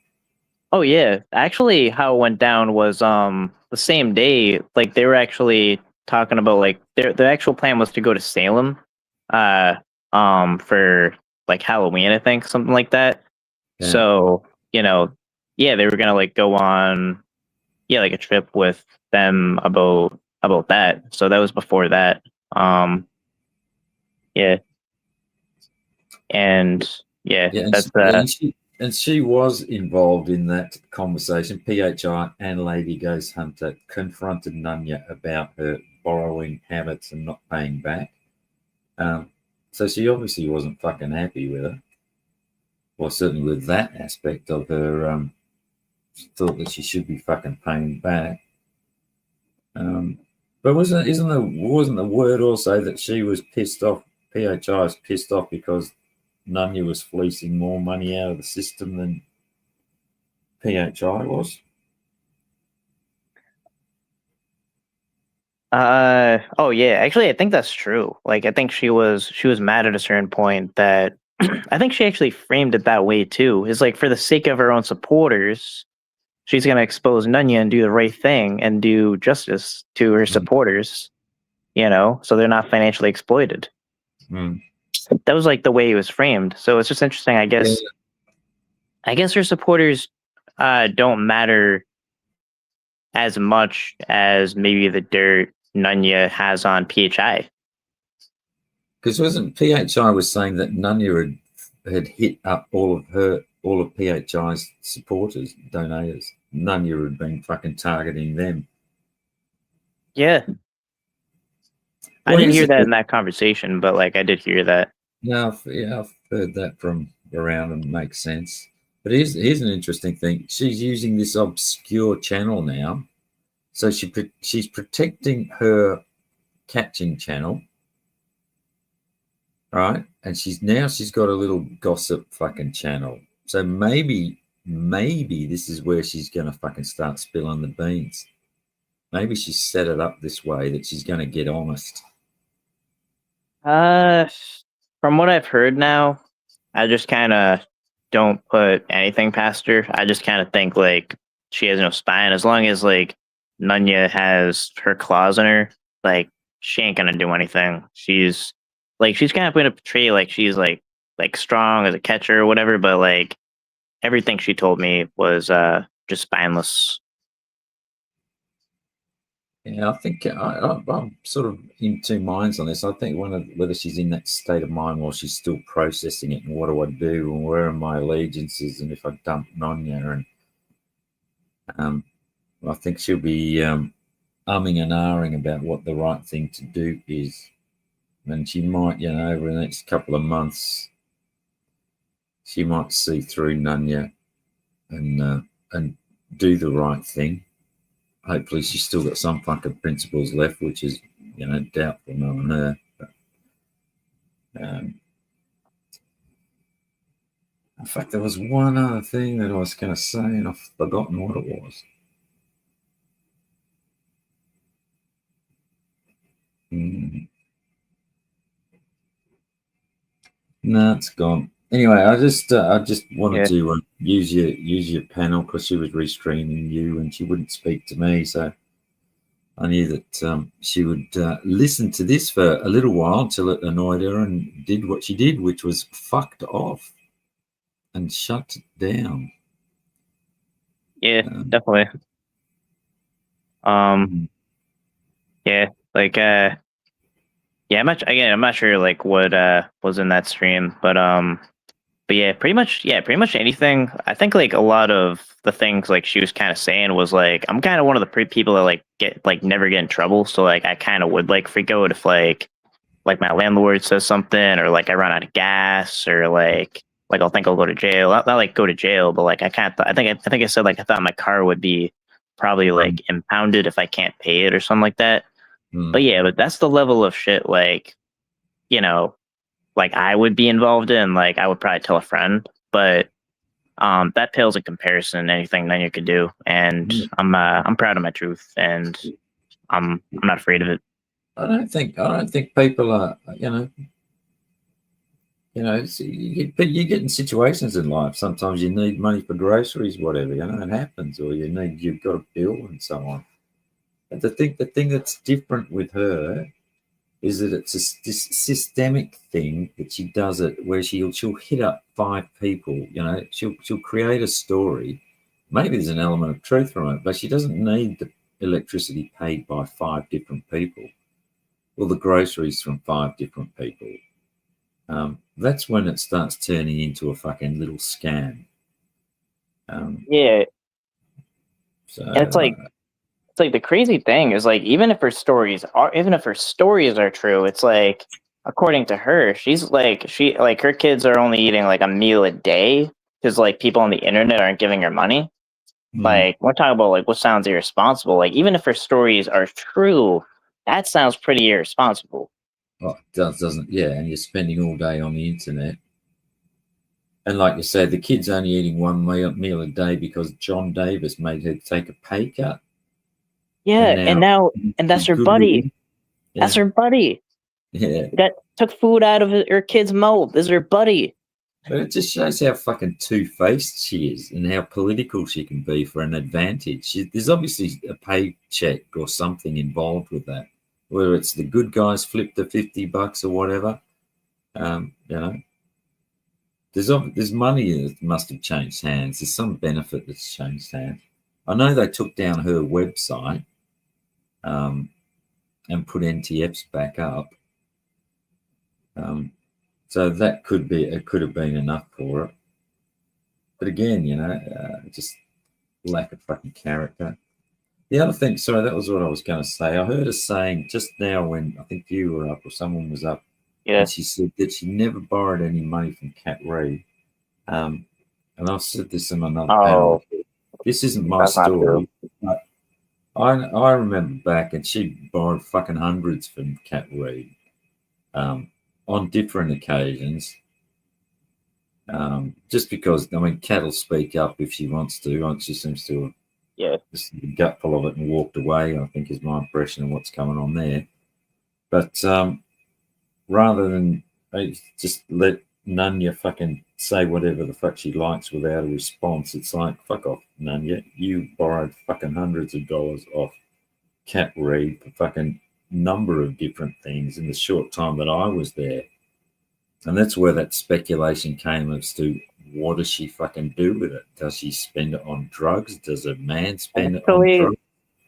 oh yeah. Actually, how it went down was the same day. Like they were actually talking about like their actual plan was to go to Salem, for like Halloween, I think, something like that.
Yeah.
So yeah, they were gonna like go on, yeah, like a trip with them about that. So that was before that. Yeah, and yeah,
Yeah,
that's
and she was involved in that conversation. PHI and Lady Ghost Hunter confronted Nunya about her borrowing habits and not paying back. So she obviously wasn't fucking happy with her. Well, certainly with that aspect of her, she thought that she should be fucking paying back. But wasn't the word also that she was pissed off? PHI was pissed off because Nunya was fleecing more money out of the system than PHI was.
oh yeah, actually I think that's true. Like I think she was mad at a certain point that I think she actually framed it that way too. Is like for the sake of her own supporters, she's gonna expose Nunya and do the right thing and do justice to her supporters, so they're not financially exploited.
Mm.
That was like the way it was framed. So it's just interesting, I guess.
Yeah.
I guess her supporters don't matter as much as maybe the dirt Nunya has on PHI.
Because wasn't PHI was saying that Nunya had hit up all of PHI's supporters, donators. Nunya had been fucking targeting them.
Yeah. I
Well,
didn't hear
here's
that in that conversation, but like I did hear that.
No, I've heard that from around and it makes sense. But here's an interesting thing. She's using this obscure channel now, so she's protecting her catching channel, right? And she's got a little gossip fucking channel. So maybe this is where she's gonna fucking start spilling the beans. Maybe she's set it up this way that she's gonna get honest.
From what I've heard now, I just kind of don't put anything past her. I just kind of think like she has no spine. As long as like Nunya has her claws in her, like she ain't gonna do anything. She's kind of putting a portray like she's like strong as a catcher or whatever, but like everything she told me was just spineless.
Yeah, I think I'm sort of in two minds on this. I think whether she's in that state of mind while she's still processing it, and what do I do, and where are my allegiances, and if I dump Nunya, and I think she'll be umming and ahhing about what the right thing to do is, and she might, over the next couple of months, she might see through Nunya and do the right thing. Hopefully she's still got some fucking principles left, which is, doubtful knowing her. But, in fact, there was one other thing that I was going to say, and I've forgotten what it was. No, it's gone. Anyway, I just wanted to use your panel because she was restreaming you and she wouldn't speak to me, so I knew that she would listen to this for a little while until it annoyed her and did what she did, which was fucked off and shut down.
Yeah, definitely. Yeah, like yeah, I'm not sure like what was in that stream, but yeah, pretty much anything. I think like a lot of the things like she was kind of saying was like I'm kind of one of the people that like never get in trouble, so like I kind of would like freak out if like my landlord says something or like I run out of gas or like I'll think I'll go to jail. Not like go to jail, but like I think I said like I thought my car would be probably like impounded if I can't pay it or something like that. But yeah, but that's the level of shit like, like I would be involved in. Like I would probably tell a friend, but that pales in comparison to anything Nunya could do. And I'm proud of my truth, and I'm not afraid of it.
I don't think people are, you get in situations in life. Sometimes you need money for groceries, whatever, it happens, or you've got a bill and so on. But the thing that's different with her is that it's this systemic thing that she does it where she'll hit up 5 people, she'll create a story maybe there's an element of truth from it, but she doesn't need the electricity paid by 5 different people, or the groceries from 5 different people. That's when it starts turning into a fucking little scam.
Yeah,
So
and it's like the crazy thing is like even if her stories are true, it's like according to her, her kids are only eating like a meal a day because like people on the internet aren't giving her money. Like we're talking about like what sounds irresponsible. Like even if her stories are true, that sounds pretty irresponsible.
oh, it doesn't, yeah, and you're spending all day on the internet. And like you said, the kid's only eating one meal a day because John Davis made her take a pay cut.
Yeah, and that's her buddy.
Yeah.
That's her buddy.
Yeah.
That took food out of her kid's mouth. This is her buddy.
But it just shows how fucking two-faced she is and how political she can be for an advantage. There's obviously a paycheck or something involved with that, whether it's the good guys flip the $50 or whatever. There's money that must have changed hands. There's some benefit that's changed hands. I know they took down her website and put NTFs back up. So that could have been enough for it. But again, just lack of fucking character. The other thing, sorry, that was what I was going to say. I heard her saying just now when I think you were up or someone was up,
Yeah.
and she said that she never borrowed any money from Kat Reid. And I've said this in another panel. This isn't my story. But I remember back, and she borrowed fucking hundreds from Kat Reid on different occasions. Just because, Kat will speak up if she wants to. She seems to have just gutful of it and walked away, I think is my impression of what's going on there. But rather than just let Nunya fucking say whatever the fuck she likes without a response, it's like, fuck off, Nunya. You borrowed fucking hundreds of dollars off Kat Reid for fucking number of different things in the short time that I was there. And that's where that speculation came as to what does she fucking do with it? Does she spend it on drugs? Does a man spend it on drugs?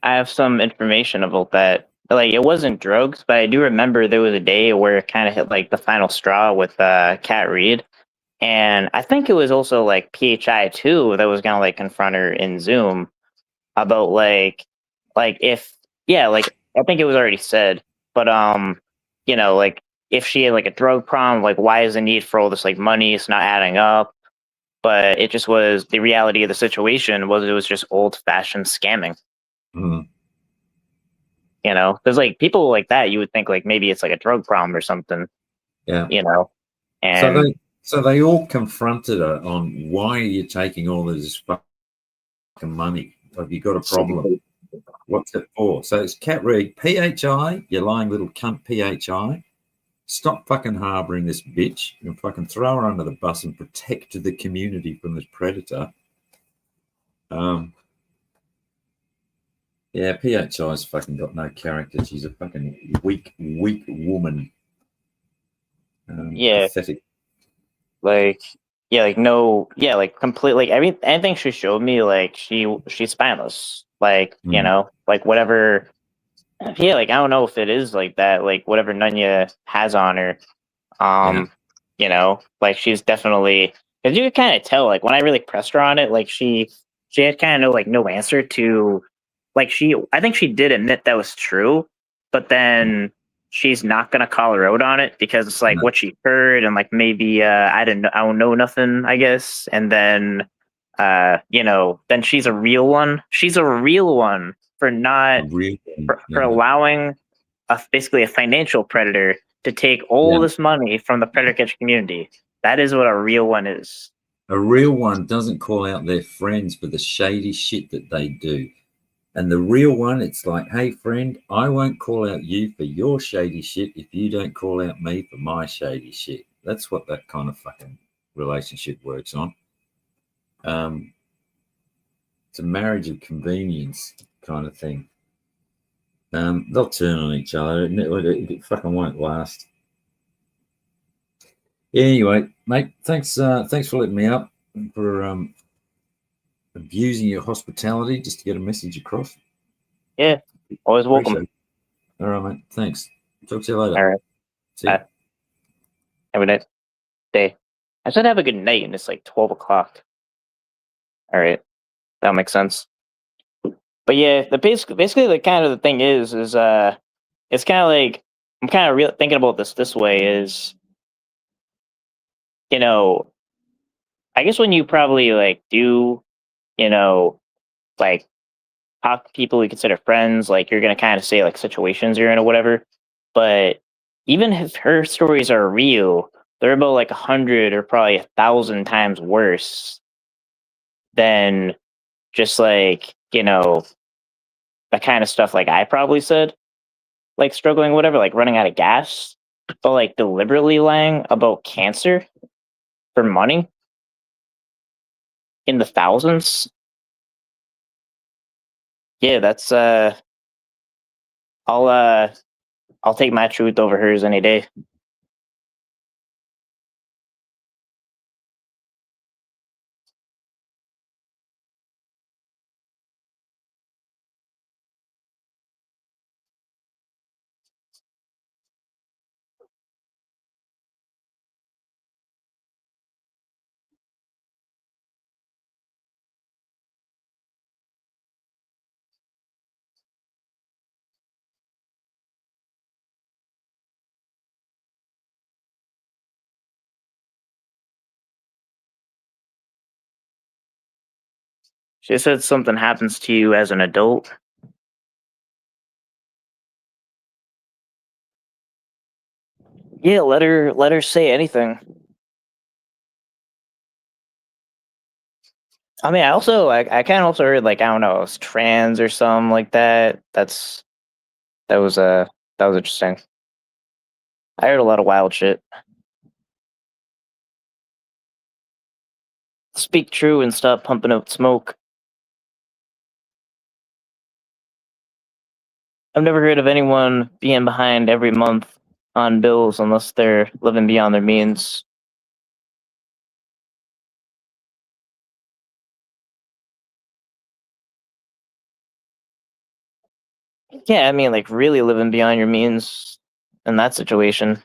I have some information about that. Like, it wasn't drugs, but I do remember there was a day where it kind of hit like the final straw with Kat Reid. And I think it was also like PHI too that was gonna like confront her in Zoom about like if I think it was already said, but like if she had like a drug problem, like why is the need for all this like money? It's not adding up. But it just was the reality of the situation was it was just old fashioned scamming.
Mm.
There's like people like that. You would think like maybe it's like a drug problem or something.
Yeah.
And
so they all confronted her on why are you taking all this fucking money? Have you got a problem? What's it for? So it's Kat Reid, PHI, you lying little cunt PHI. Stop fucking harboring this bitch and fucking throw her under the bus and protect the community from this predator. Yeah, PHI's fucking got no character. She's a fucking weak woman. Pathetic.
Complete. Like anything she showed me, like she's spineless. Like like whatever. Yeah, like I don't know if it is like that. Like whatever Nunya has on her, like she's definitely because you could kind of tell. Like when I really pressed her on it, like she had kind of no answer to. Like I think she did admit that was true, but then she's not gonna call her out on it because it's like what she heard and like maybe I don't know nothing, I guess. And then then she's a real one. She's a real one for not for allowing basically a financial predator to take all this money from the predator catch community. That is what a real one is.
A real one doesn't call out their friends for the shady shit that they do. And the real one, it's like, hey, friend, I won't call out you for your shady shit if you don't call out me for my shady shit. That's what that kind of fucking relationship works on. It's a marriage of convenience kind of thing. They'll turn on each other. It fucking won't last. Anyway, mate, thanks for letting me up for abusing your hospitality just to get a message across.
Yeah, always welcome.
Appreciate it. All right, mate. Thanks. Talk to you later.
All right,
See ya.
bye. Have a nice day. I said have a good night, and it's like 12 o'clock. All right, that makes sense. But yeah, the basically the kind of the thing is it's kind of like I'm kind of thinking about this way is, you know, I guess when you probably like do, you know, like talk to people you consider friends, like you're gonna kind of say like situations you're in or whatever. But even if her stories are real, they're about like 100 or probably 1,000 times worse than just like, the kind of stuff like I probably said, like struggling, whatever, like running out of gas, but like deliberately lying about cancer for money in the thousands. Yeah, that's I'll uh I'll take my truth over hers any day. She said something happens to you as an adult. Yeah, let her say anything. I mean, I kind of also heard like I don't know, it's trans or something like that. That was that was interesting. I heard a lot of wild shit. Speak true and stop pumping out smoke. I've never heard of anyone being behind every month on bills unless they're living beyond their means. Yeah, I mean, like really living beyond your means in that situation.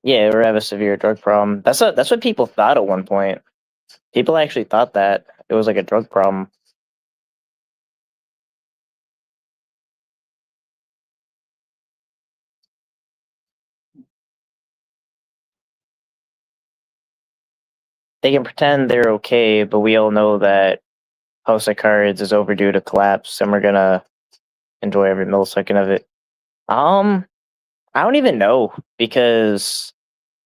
Yeah, or have a severe drug problem. That's what people thought at one point. People actually thought that it was like a drug problem. They can pretend they're okay, but we all know that House of Cards is overdue to collapse, and we're gonna enjoy every millisecond of it. Um, I don't even know because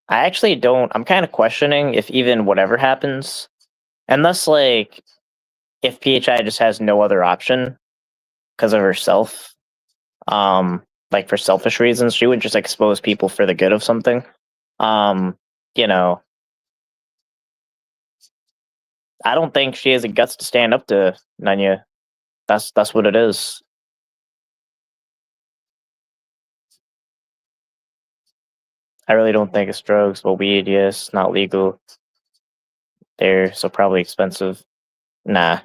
I actually don't. I'm kind of questioning if even whatever happens, unless like if PHI just has no other option because of herself, like for selfish reasons, she would just expose people for the good of something. Um, you know, I don't think she has the guts to stand up to Nanya. That's what it is. I really don't think it's drugs. Well, weed, yes, not legal there, so probably expensive. Nah.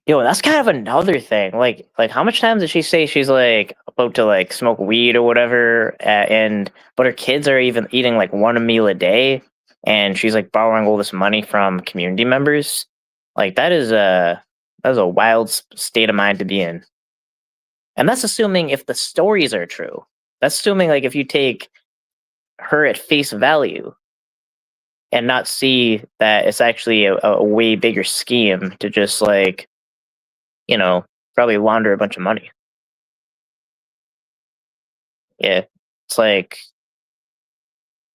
Yo, that's kind of another thing. Like how much time did she say she's like about to like smoke weed or whatever, and but her kids are even eating like one meal a day, and she's like borrowing all this money from community members. Like that is a wild state of mind to be in, and that's assuming if the stories are true. That's assuming like if you take her at face value and not see that it's actually a way bigger scheme to just like, you know, probably launder a bunch of money. Yeah. It's like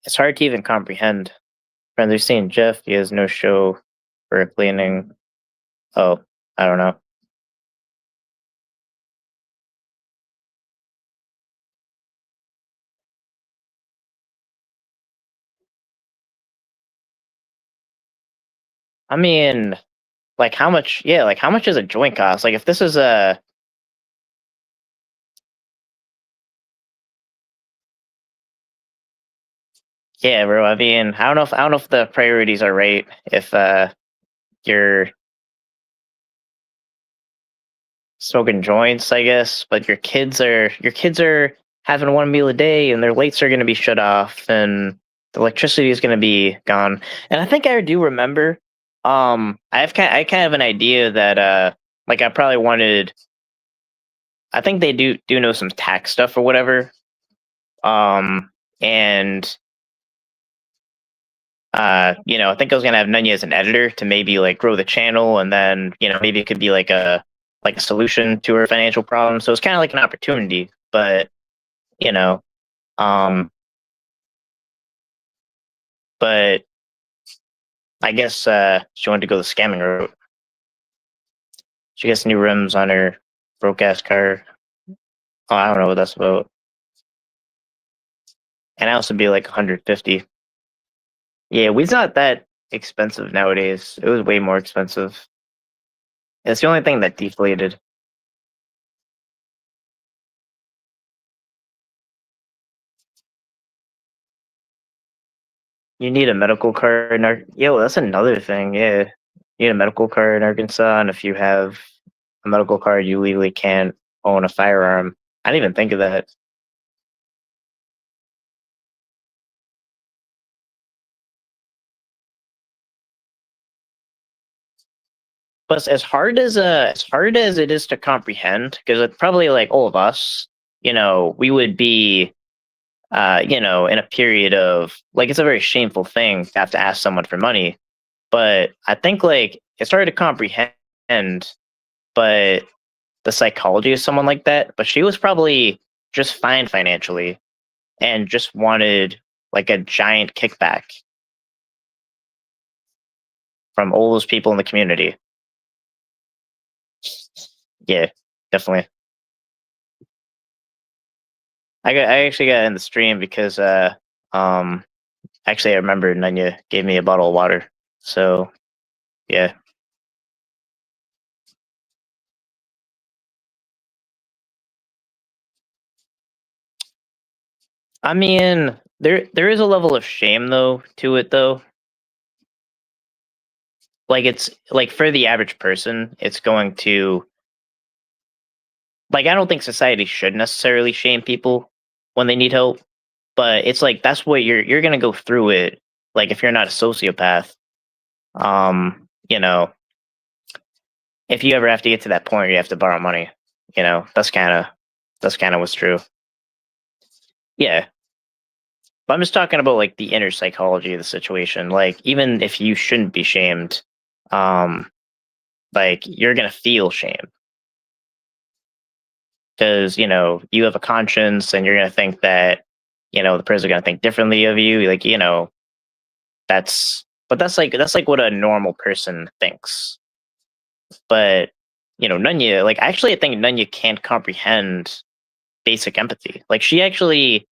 it's hard to even comprehend. Friends are saying Jeff, he has no show for cleaning. Oh, I don't know. I mean, like how much? Yeah, like how much does a joint cost? Like if this is a yeah, bro. I mean, I don't know if the priorities are right. If you're smoking joints, I guess, but your kids are having one meal a day, and their lights are going to be shut off, and the electricity is going to be gone. And I think I do remember. I kind of have an idea that like I probably wanted. I think they do know some tax stuff or whatever. And you know, I think I was gonna have Nunya as an editor to maybe like grow the channel, and then you know maybe it could be like a solution to her financial problem. So it's kind of like an opportunity, but you know, um, but I guess she wanted to go the scamming route. She gets new rims on her broke ass car. Oh, I don't know what that's about. And else would be like 150. Yeah, weed's not that expensive nowadays. It was way more expensive. It's the only thing that deflated. You need a medical card in Yo, that's another thing. Yeah, you need a medical card in Arkansas, and if you have a medical card, you legally can't own a firearm. I didn't even think of that. But as hard as it is to comprehend, because it's probably like all of us, you know, we would be, you know, in a period of like it's a very shameful thing to have to ask someone for money. But I think like it's hard to comprehend, but the psychology of someone like that. But she was probably just fine financially and just wanted like a giant kickback from all those people in the community. Yeah, definitely. I actually got in the stream because um actually I remember Nanya gave me a bottle of water. So yeah. I mean there is a level of shame though to it though. Like it's like for the average person, it's going to like I don't think society should necessarily shame people when they need help, but it's like that's what you're gonna go through it. Like if you're not a sociopath, you know, if you ever have to get to that point where you have to borrow money, you know, that's kind of what's true. Yeah, but I'm just talking about like the inner psychology of the situation. Like even if you shouldn't be shamed, um, like you're gonna feel shame because you know you have a conscience and you're gonna think that you know the person's gonna think differently of you. Like you know that's like what a normal person thinks. But you know Nunya, like actually I think Nunya can't comprehend basic empathy. Like she actually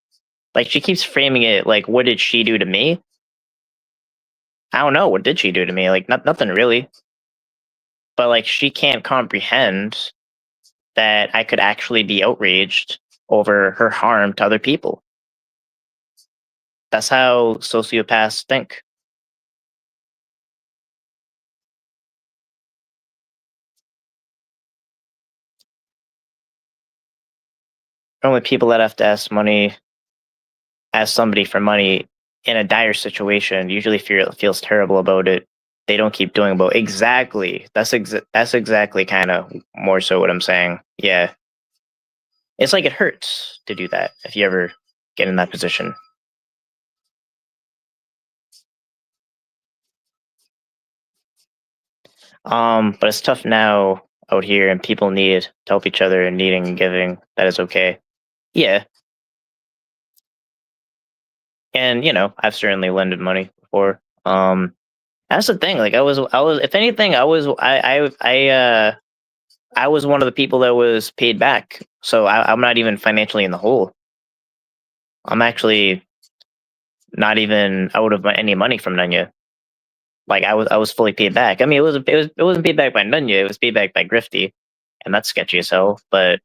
like she keeps framing it like what did she do to me? I don't know what did she do to me? Like nothing really. But like she can't comprehend that I could actually be outraged over her harm to other people. That's how sociopaths think. Only people that have to ask somebody for money in a dire situation usually feels terrible about it. They don't keep doing about exactly. That's exactly kind of more so what I'm saying. Yeah, it's like it hurts to do that if you ever get in that position. But it's tough now out here, and people need to help each other, and needing and giving. That is okay. Yeah, and you know, I've certainly lended money before. That's the thing. Like I was. If anything, I was one of the people that was paid back. So I'm not even financially in the hole. I'm actually not even out of any money from Nunya. Like I was fully paid back. I mean, it wasn't paid back by Nunya. It was paid back by Grifty, and that's sketchy as hell. But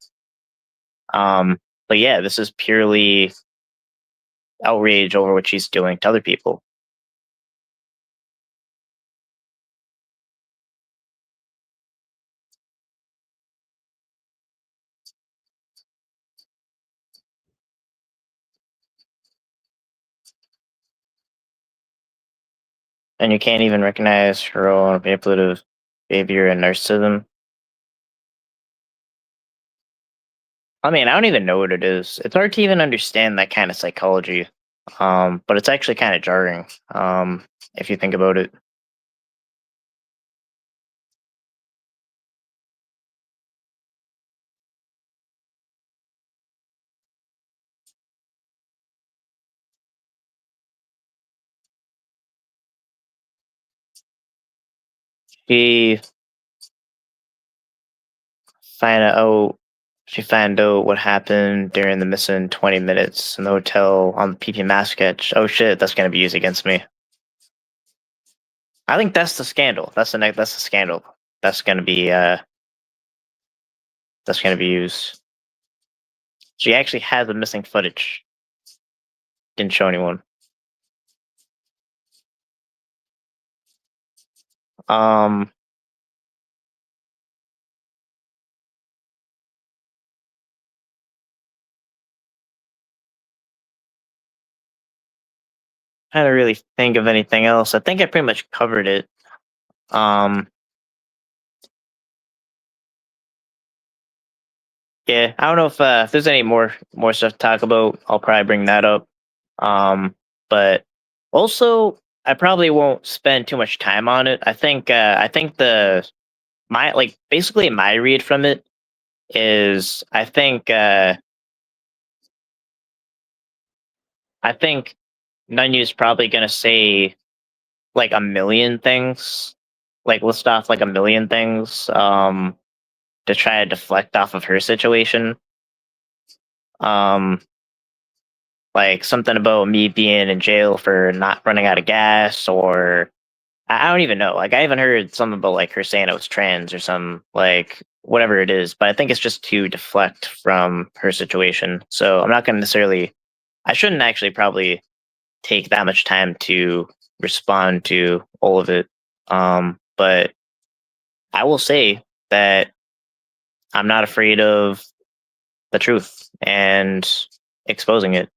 yeah, this is purely outrage over what she's doing to other people. And you can't even recognize her own manipulative behavior and narcissism. I mean, I don't even know what it is. It's hard to even understand that kind of psychology. But it's actually kind of jarring, if you think about it. She find out she found out what happened during the missing 20 minutes in the hotel on the PP mask sketch. Oh shit, that's gonna be used against me. I think that's the scandal. That's the scandal. That's gonna be used. She actually had the missing footage. Didn't show anyone. I don't really think of anything else. I think I pretty much covered it. Yeah, I don't know if there's any more stuff to talk about. I'll probably bring that up. But also I probably won't spend too much time on it. I think basically my read from it is I think Nunya's probably gonna say like a million things, like list off like a million things, to try to deflect off of her situation. Like something about me being in jail for not running out of gas, or I don't even know. Like I even heard something about like her saying I was trans or some like whatever it is. But I think it's just to deflect from her situation. So I'm not gonna necessarily. I shouldn't actually probably take that much time to respond to all of it. But I will say that I'm not afraid of the truth and exposing it.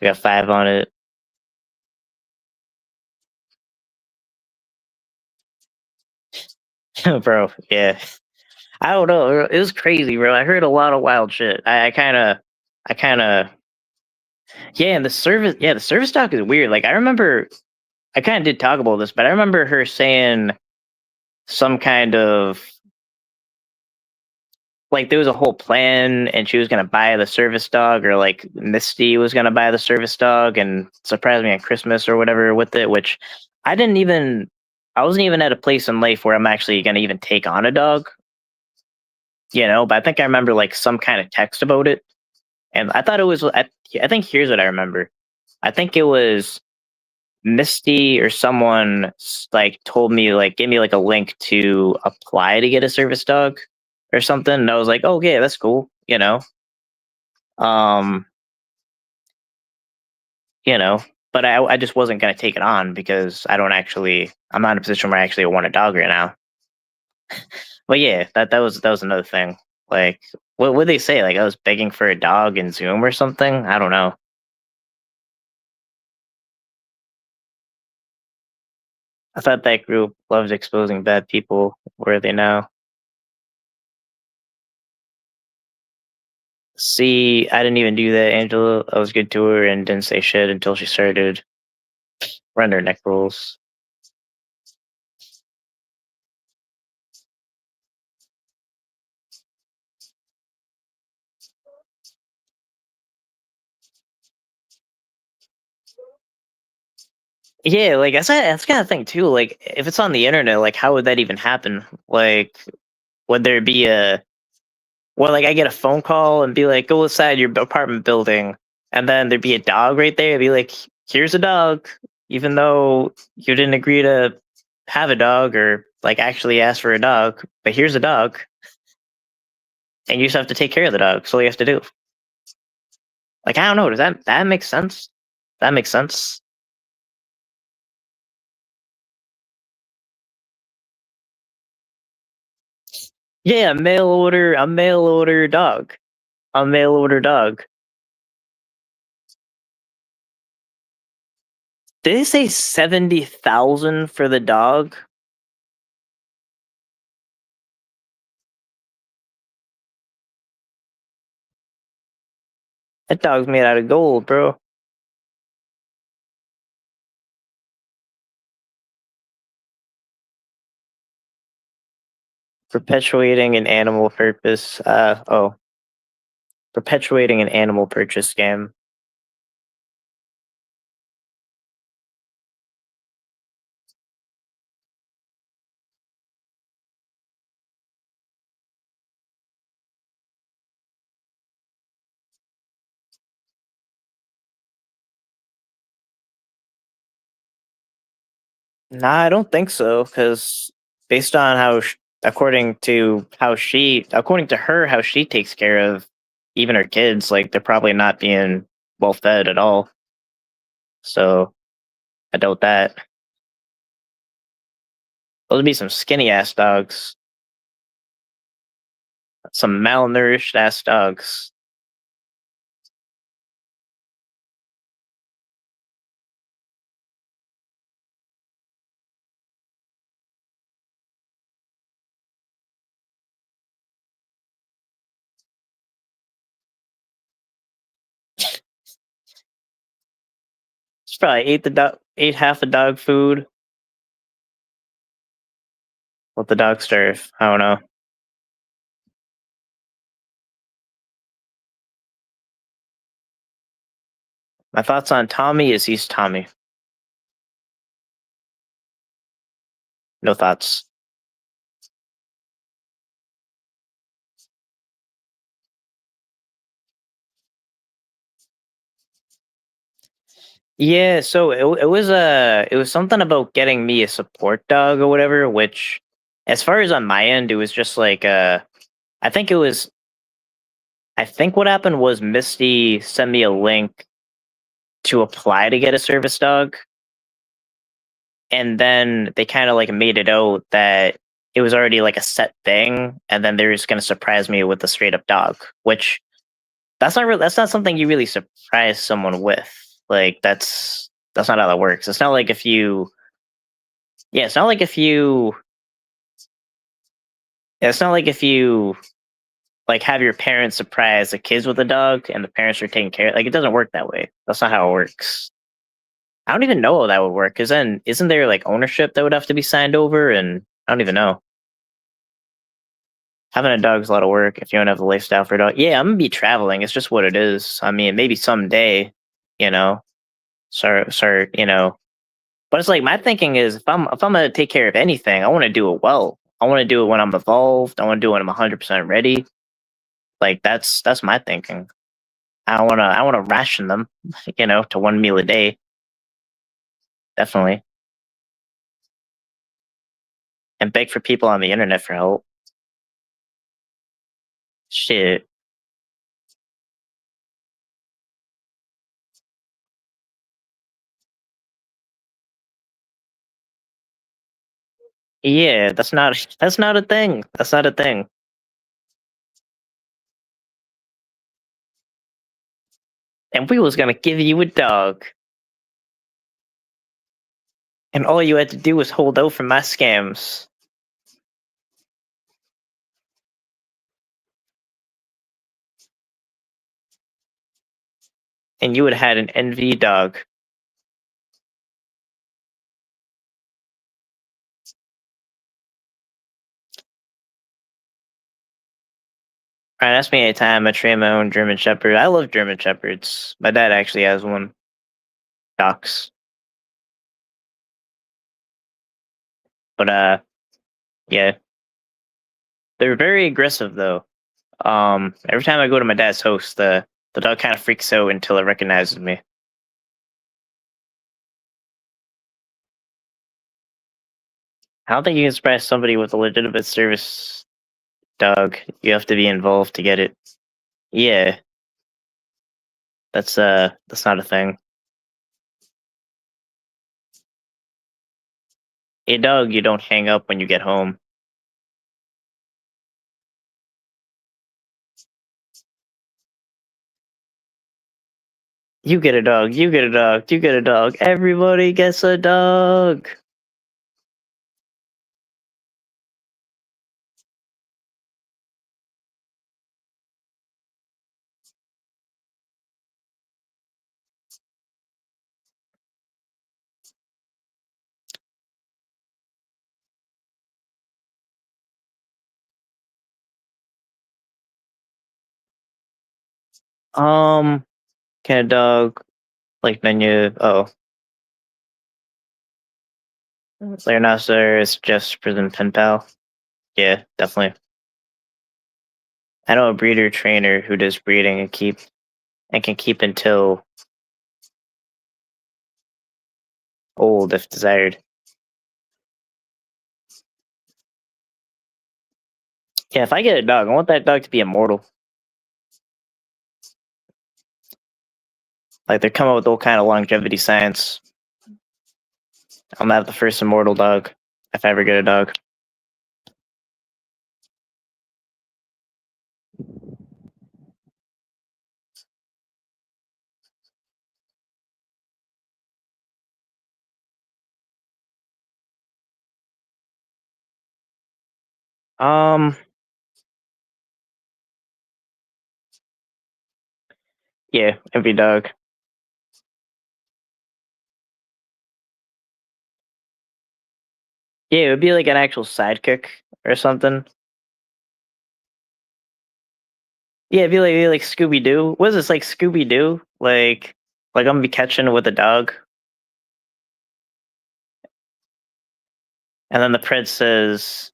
We got 5 on it. Bro, yeah. I don't know. It was crazy, bro. I heard a lot of wild shit. I kind of, yeah. And the service talk is weird. Like I remember, I kind of did talk about this, but I remember her saying some kind of like there was a whole plan, and she was gonna buy the service dog, or like Misty was gonna buy the service dog and surprise me on Christmas or whatever with it. Which I didn't even. I wasn't even at a place in life where I'm actually gonna even take on a dog. But I think I remember like some kind of text about it, and I thought it was. I think here's what I remember. I think it was Misty or someone like told me like gave me like a link to apply to get a service dog or something, and I was like, oh yeah, that's cool. Um, but I just wasn't gonna take it on because I'm not in a position where I actually want a dog right now. But yeah, that was another thing. Like, what would they say? Like, I was begging for a dog in Zoom or something. I don't know. I thought that group loved exposing bad people. Where are they now? See, I didn't even do that, Angela. I was good to her and didn't say shit until she started running her neck rolls. Yeah, like that's kind of thing too. Like, if it's on the internet, like, how would that even happen? Like, would there be like I get a phone call and be like, go inside your apartment building, and then there'd be a dog right there. It'd be like, here's a dog. even though you didn't agree to have a dog or like actually ask for a dog, but here's a dog, and you just have to take care of the dog. That's all you have to do. Like, I don't know. Does that make sense? That makes sense. Yeah, a mail order dog. A mail order dog. Did they say 70,000 for the dog? That dog's made out of gold, bro. Perpetuating an animal purpose. Perpetuating an animal purchase scam. Nah, I don't think so. Because based on according to her, how she takes care of even her kids, like they're probably not being well fed at all. So I doubt that. Those would be some skinny ass dogs. Some malnourished ass dogs. She probably ate half the dog food. Let the dog starve. I don't know. My thoughts on Tommy is he's Tommy. No thoughts. Yeah, so it was something about getting me a support dog or whatever, which as far as on my end, it was just like I think it was I think what happened was Misty sent me a link to apply to get a service dog, and then they kind of like made it out that it was already like a set thing, and then they're just gonna surprise me with a straight up dog, which that's not something you really surprise someone with. Like that's not how that works. It's not like if you yeah, it's not like if you yeah, it's not like if you like have your parents surprise the kids with a dog and the parents are taking care like it doesn't work that way. That's not how it works. I don't even know how that would work because then isn't there like ownership that would have to be signed over and I don't even know. Having a dog's a lot of work if you don't have the lifestyle for a dog. Yeah, I'm gonna be traveling. It's just what it is. I mean, maybe someday, you know, start, but it's like my thinking is if I'm gonna take care of anything, I want to do it well. I want to do it when I'm evolved. I want to do it when I'm 100% ready. Like that's my thinking. I wanna ration them, to one meal a day. Definitely, and beg for people on the internet for help. Shit. Yeah, that's not a thing. That's not a thing. And we was gonna give you a dog, and all you had to do was hold out for my scams, and you would have had an NV dog. Alright, ask me anytime. I train my own German Shepherd. I love German Shepherds. My dad actually has one. Docs. But yeah. They're very aggressive though. Every time I go to my dad's house, the dog kind of freaks out until it recognizes me. I don't think you can surprise somebody with a legitimate service dog. You have to be involved to get it. Yeah. That's not a thing. A dog you don't hang up when you get home. You get a dog, you get a dog, you get a dog. Everybody gets a dog. Can a dog like menu? Oh, Leonosaurus just prison pen pal. Yeah, definitely. I know a breeder trainer who does breeding and can keep until old if desired. Yeah, if I get a dog, I want that dog to be immortal. Like they're coming up with all kind of longevity science. I'm gonna have the first immortal dog if I ever get a dog. Yeah, every dog. Yeah, it would be like an actual sidekick or something. Yeah, it'd be like Scooby Doo. What is this like Scooby Doo? Like I'm gonna be catching with a dog, and then the prince says,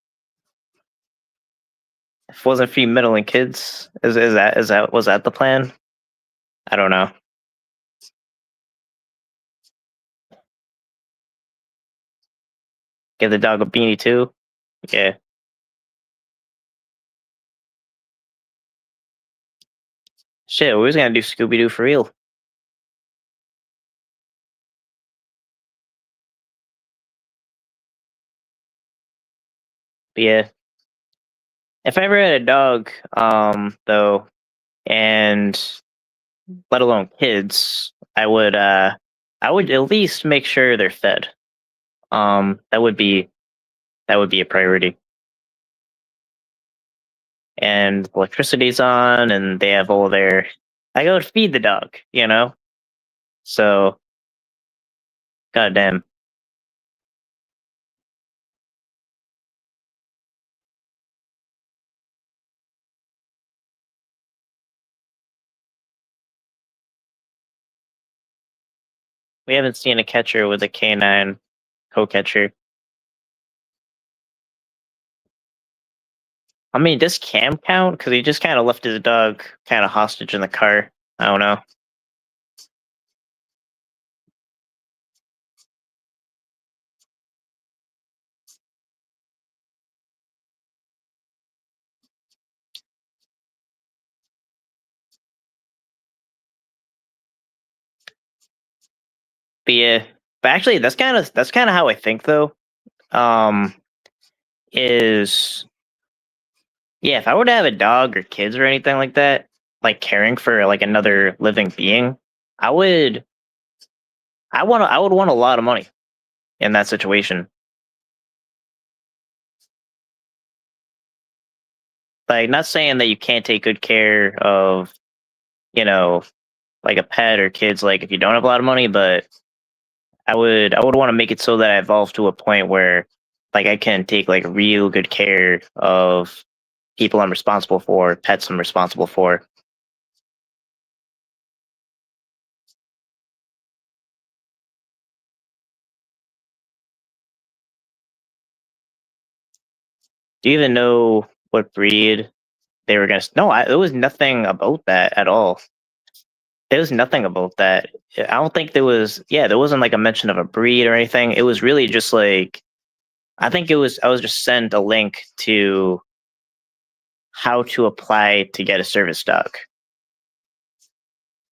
"If it wasn't for you middling kids, is that was that the plan? I don't know." Give the dog a beanie too. Yeah. Shit, we was gonna do Scooby Doo for real. But yeah. If I ever had a dog, though, and let alone kids, I would at least make sure they're fed. That would be a priority. And electricity's on, and they have all their. I go to feed the dog, you know. So, goddamn. We haven't seen a catcher with a canine co-catcher. I mean, does Cam count? Because he just kind of left his dog kind of hostage in the car. I don't know. But yeah, but actually, that's kind of how I think though. Um, is yeah, if I were to have a dog or kids or anything like that, like caring for like another living being, I would I would want a lot of money in that situation. Like not saying that you can't take good care of, you know, like a pet or kids like if you don't have a lot of money, but I would want to make it so that I evolve to a point where like I can take like real good care of people I'm responsible for, pets I'm responsible for. Do you even know what breed they were gonna? No, there was nothing about that at all. There was nothing about that. I don't think there was. Yeah, there wasn't like a mention of a breed or anything. It was really just like I think I was just sent a link to how to apply to get a service dog.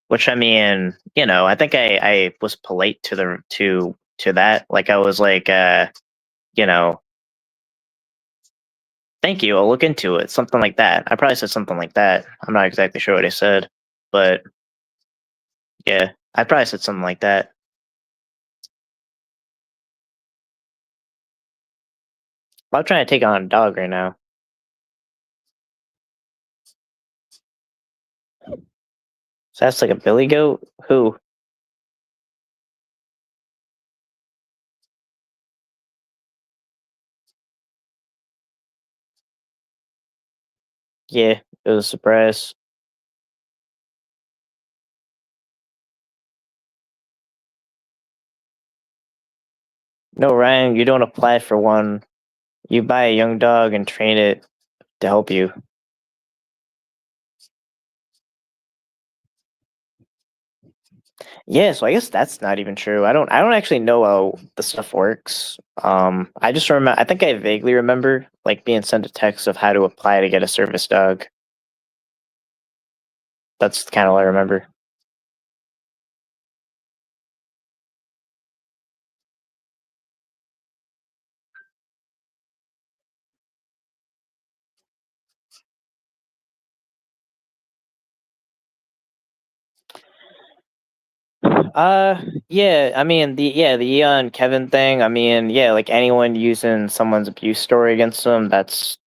Which, I mean, you know, I think I was polite to that. Like, I was like, you know, thank you, I'll look into it. Something like that. I probably said something like that. I'm not exactly sure what I said, but yeah, I probably said something like that. I'm trying to take on a dog right now. So that's like a billy goat? Who? Yeah, it was a surprise. No, Ryan, you don't apply for one. You buy a young dog and train it to help you. Yeah, so I guess that's not even true. I don't actually know how the stuff works. I just remember, I think I vaguely remember like being sent a text of how to apply to get a service dog. That's kind of all I remember. Yeah, I mean the Eon Kevin thing. I mean, yeah, like anyone using someone's abuse story against them, that's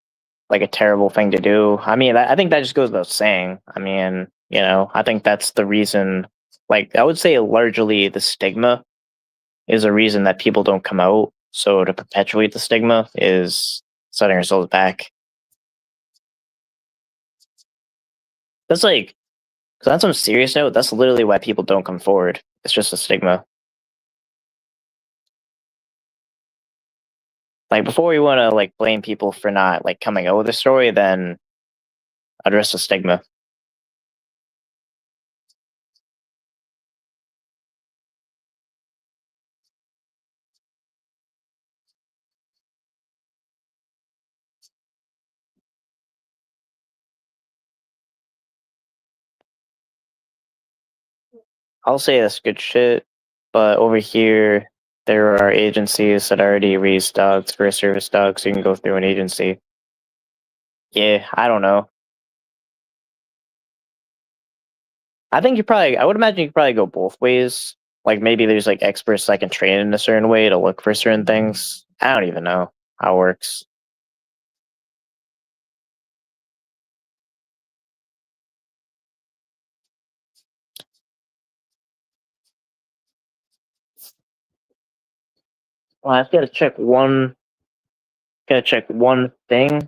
like a terrible thing to do. I mean, I think that just goes without saying. I mean, you know, I think that's the reason. Like, I would say largely the stigma is a reason that people don't come out. So to perpetuate the stigma is setting ourselves back. That's like, so on some serious note, that's literally why people don't come forward. It's just a stigma. Like, before we want to like blame people for not like coming out with a story, then address the stigma. I'll say that's good shit, but over here there are agencies that already raise dogs for a service dog, so you can go through an agency. Yeah, I don't know. I think I would imagine you could probably go both ways. Like, maybe there's like experts that can train in a certain way to look for certain things. I don't even know how it works. Well, I've got to check one. Gotta check one thing.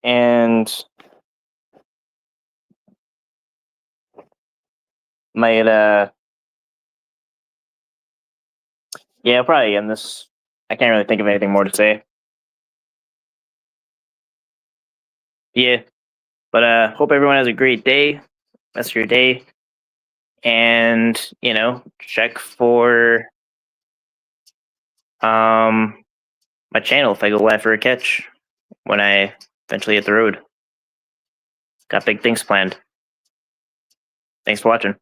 And might yeah, I'll probably end this. I can't really think of anything more to say. Yeah. But hope everyone has a great day. Rest of your day. And, you know, check for my channel if I go live for a catch when I eventually hit the road. Got big things planned. Thanks for watching.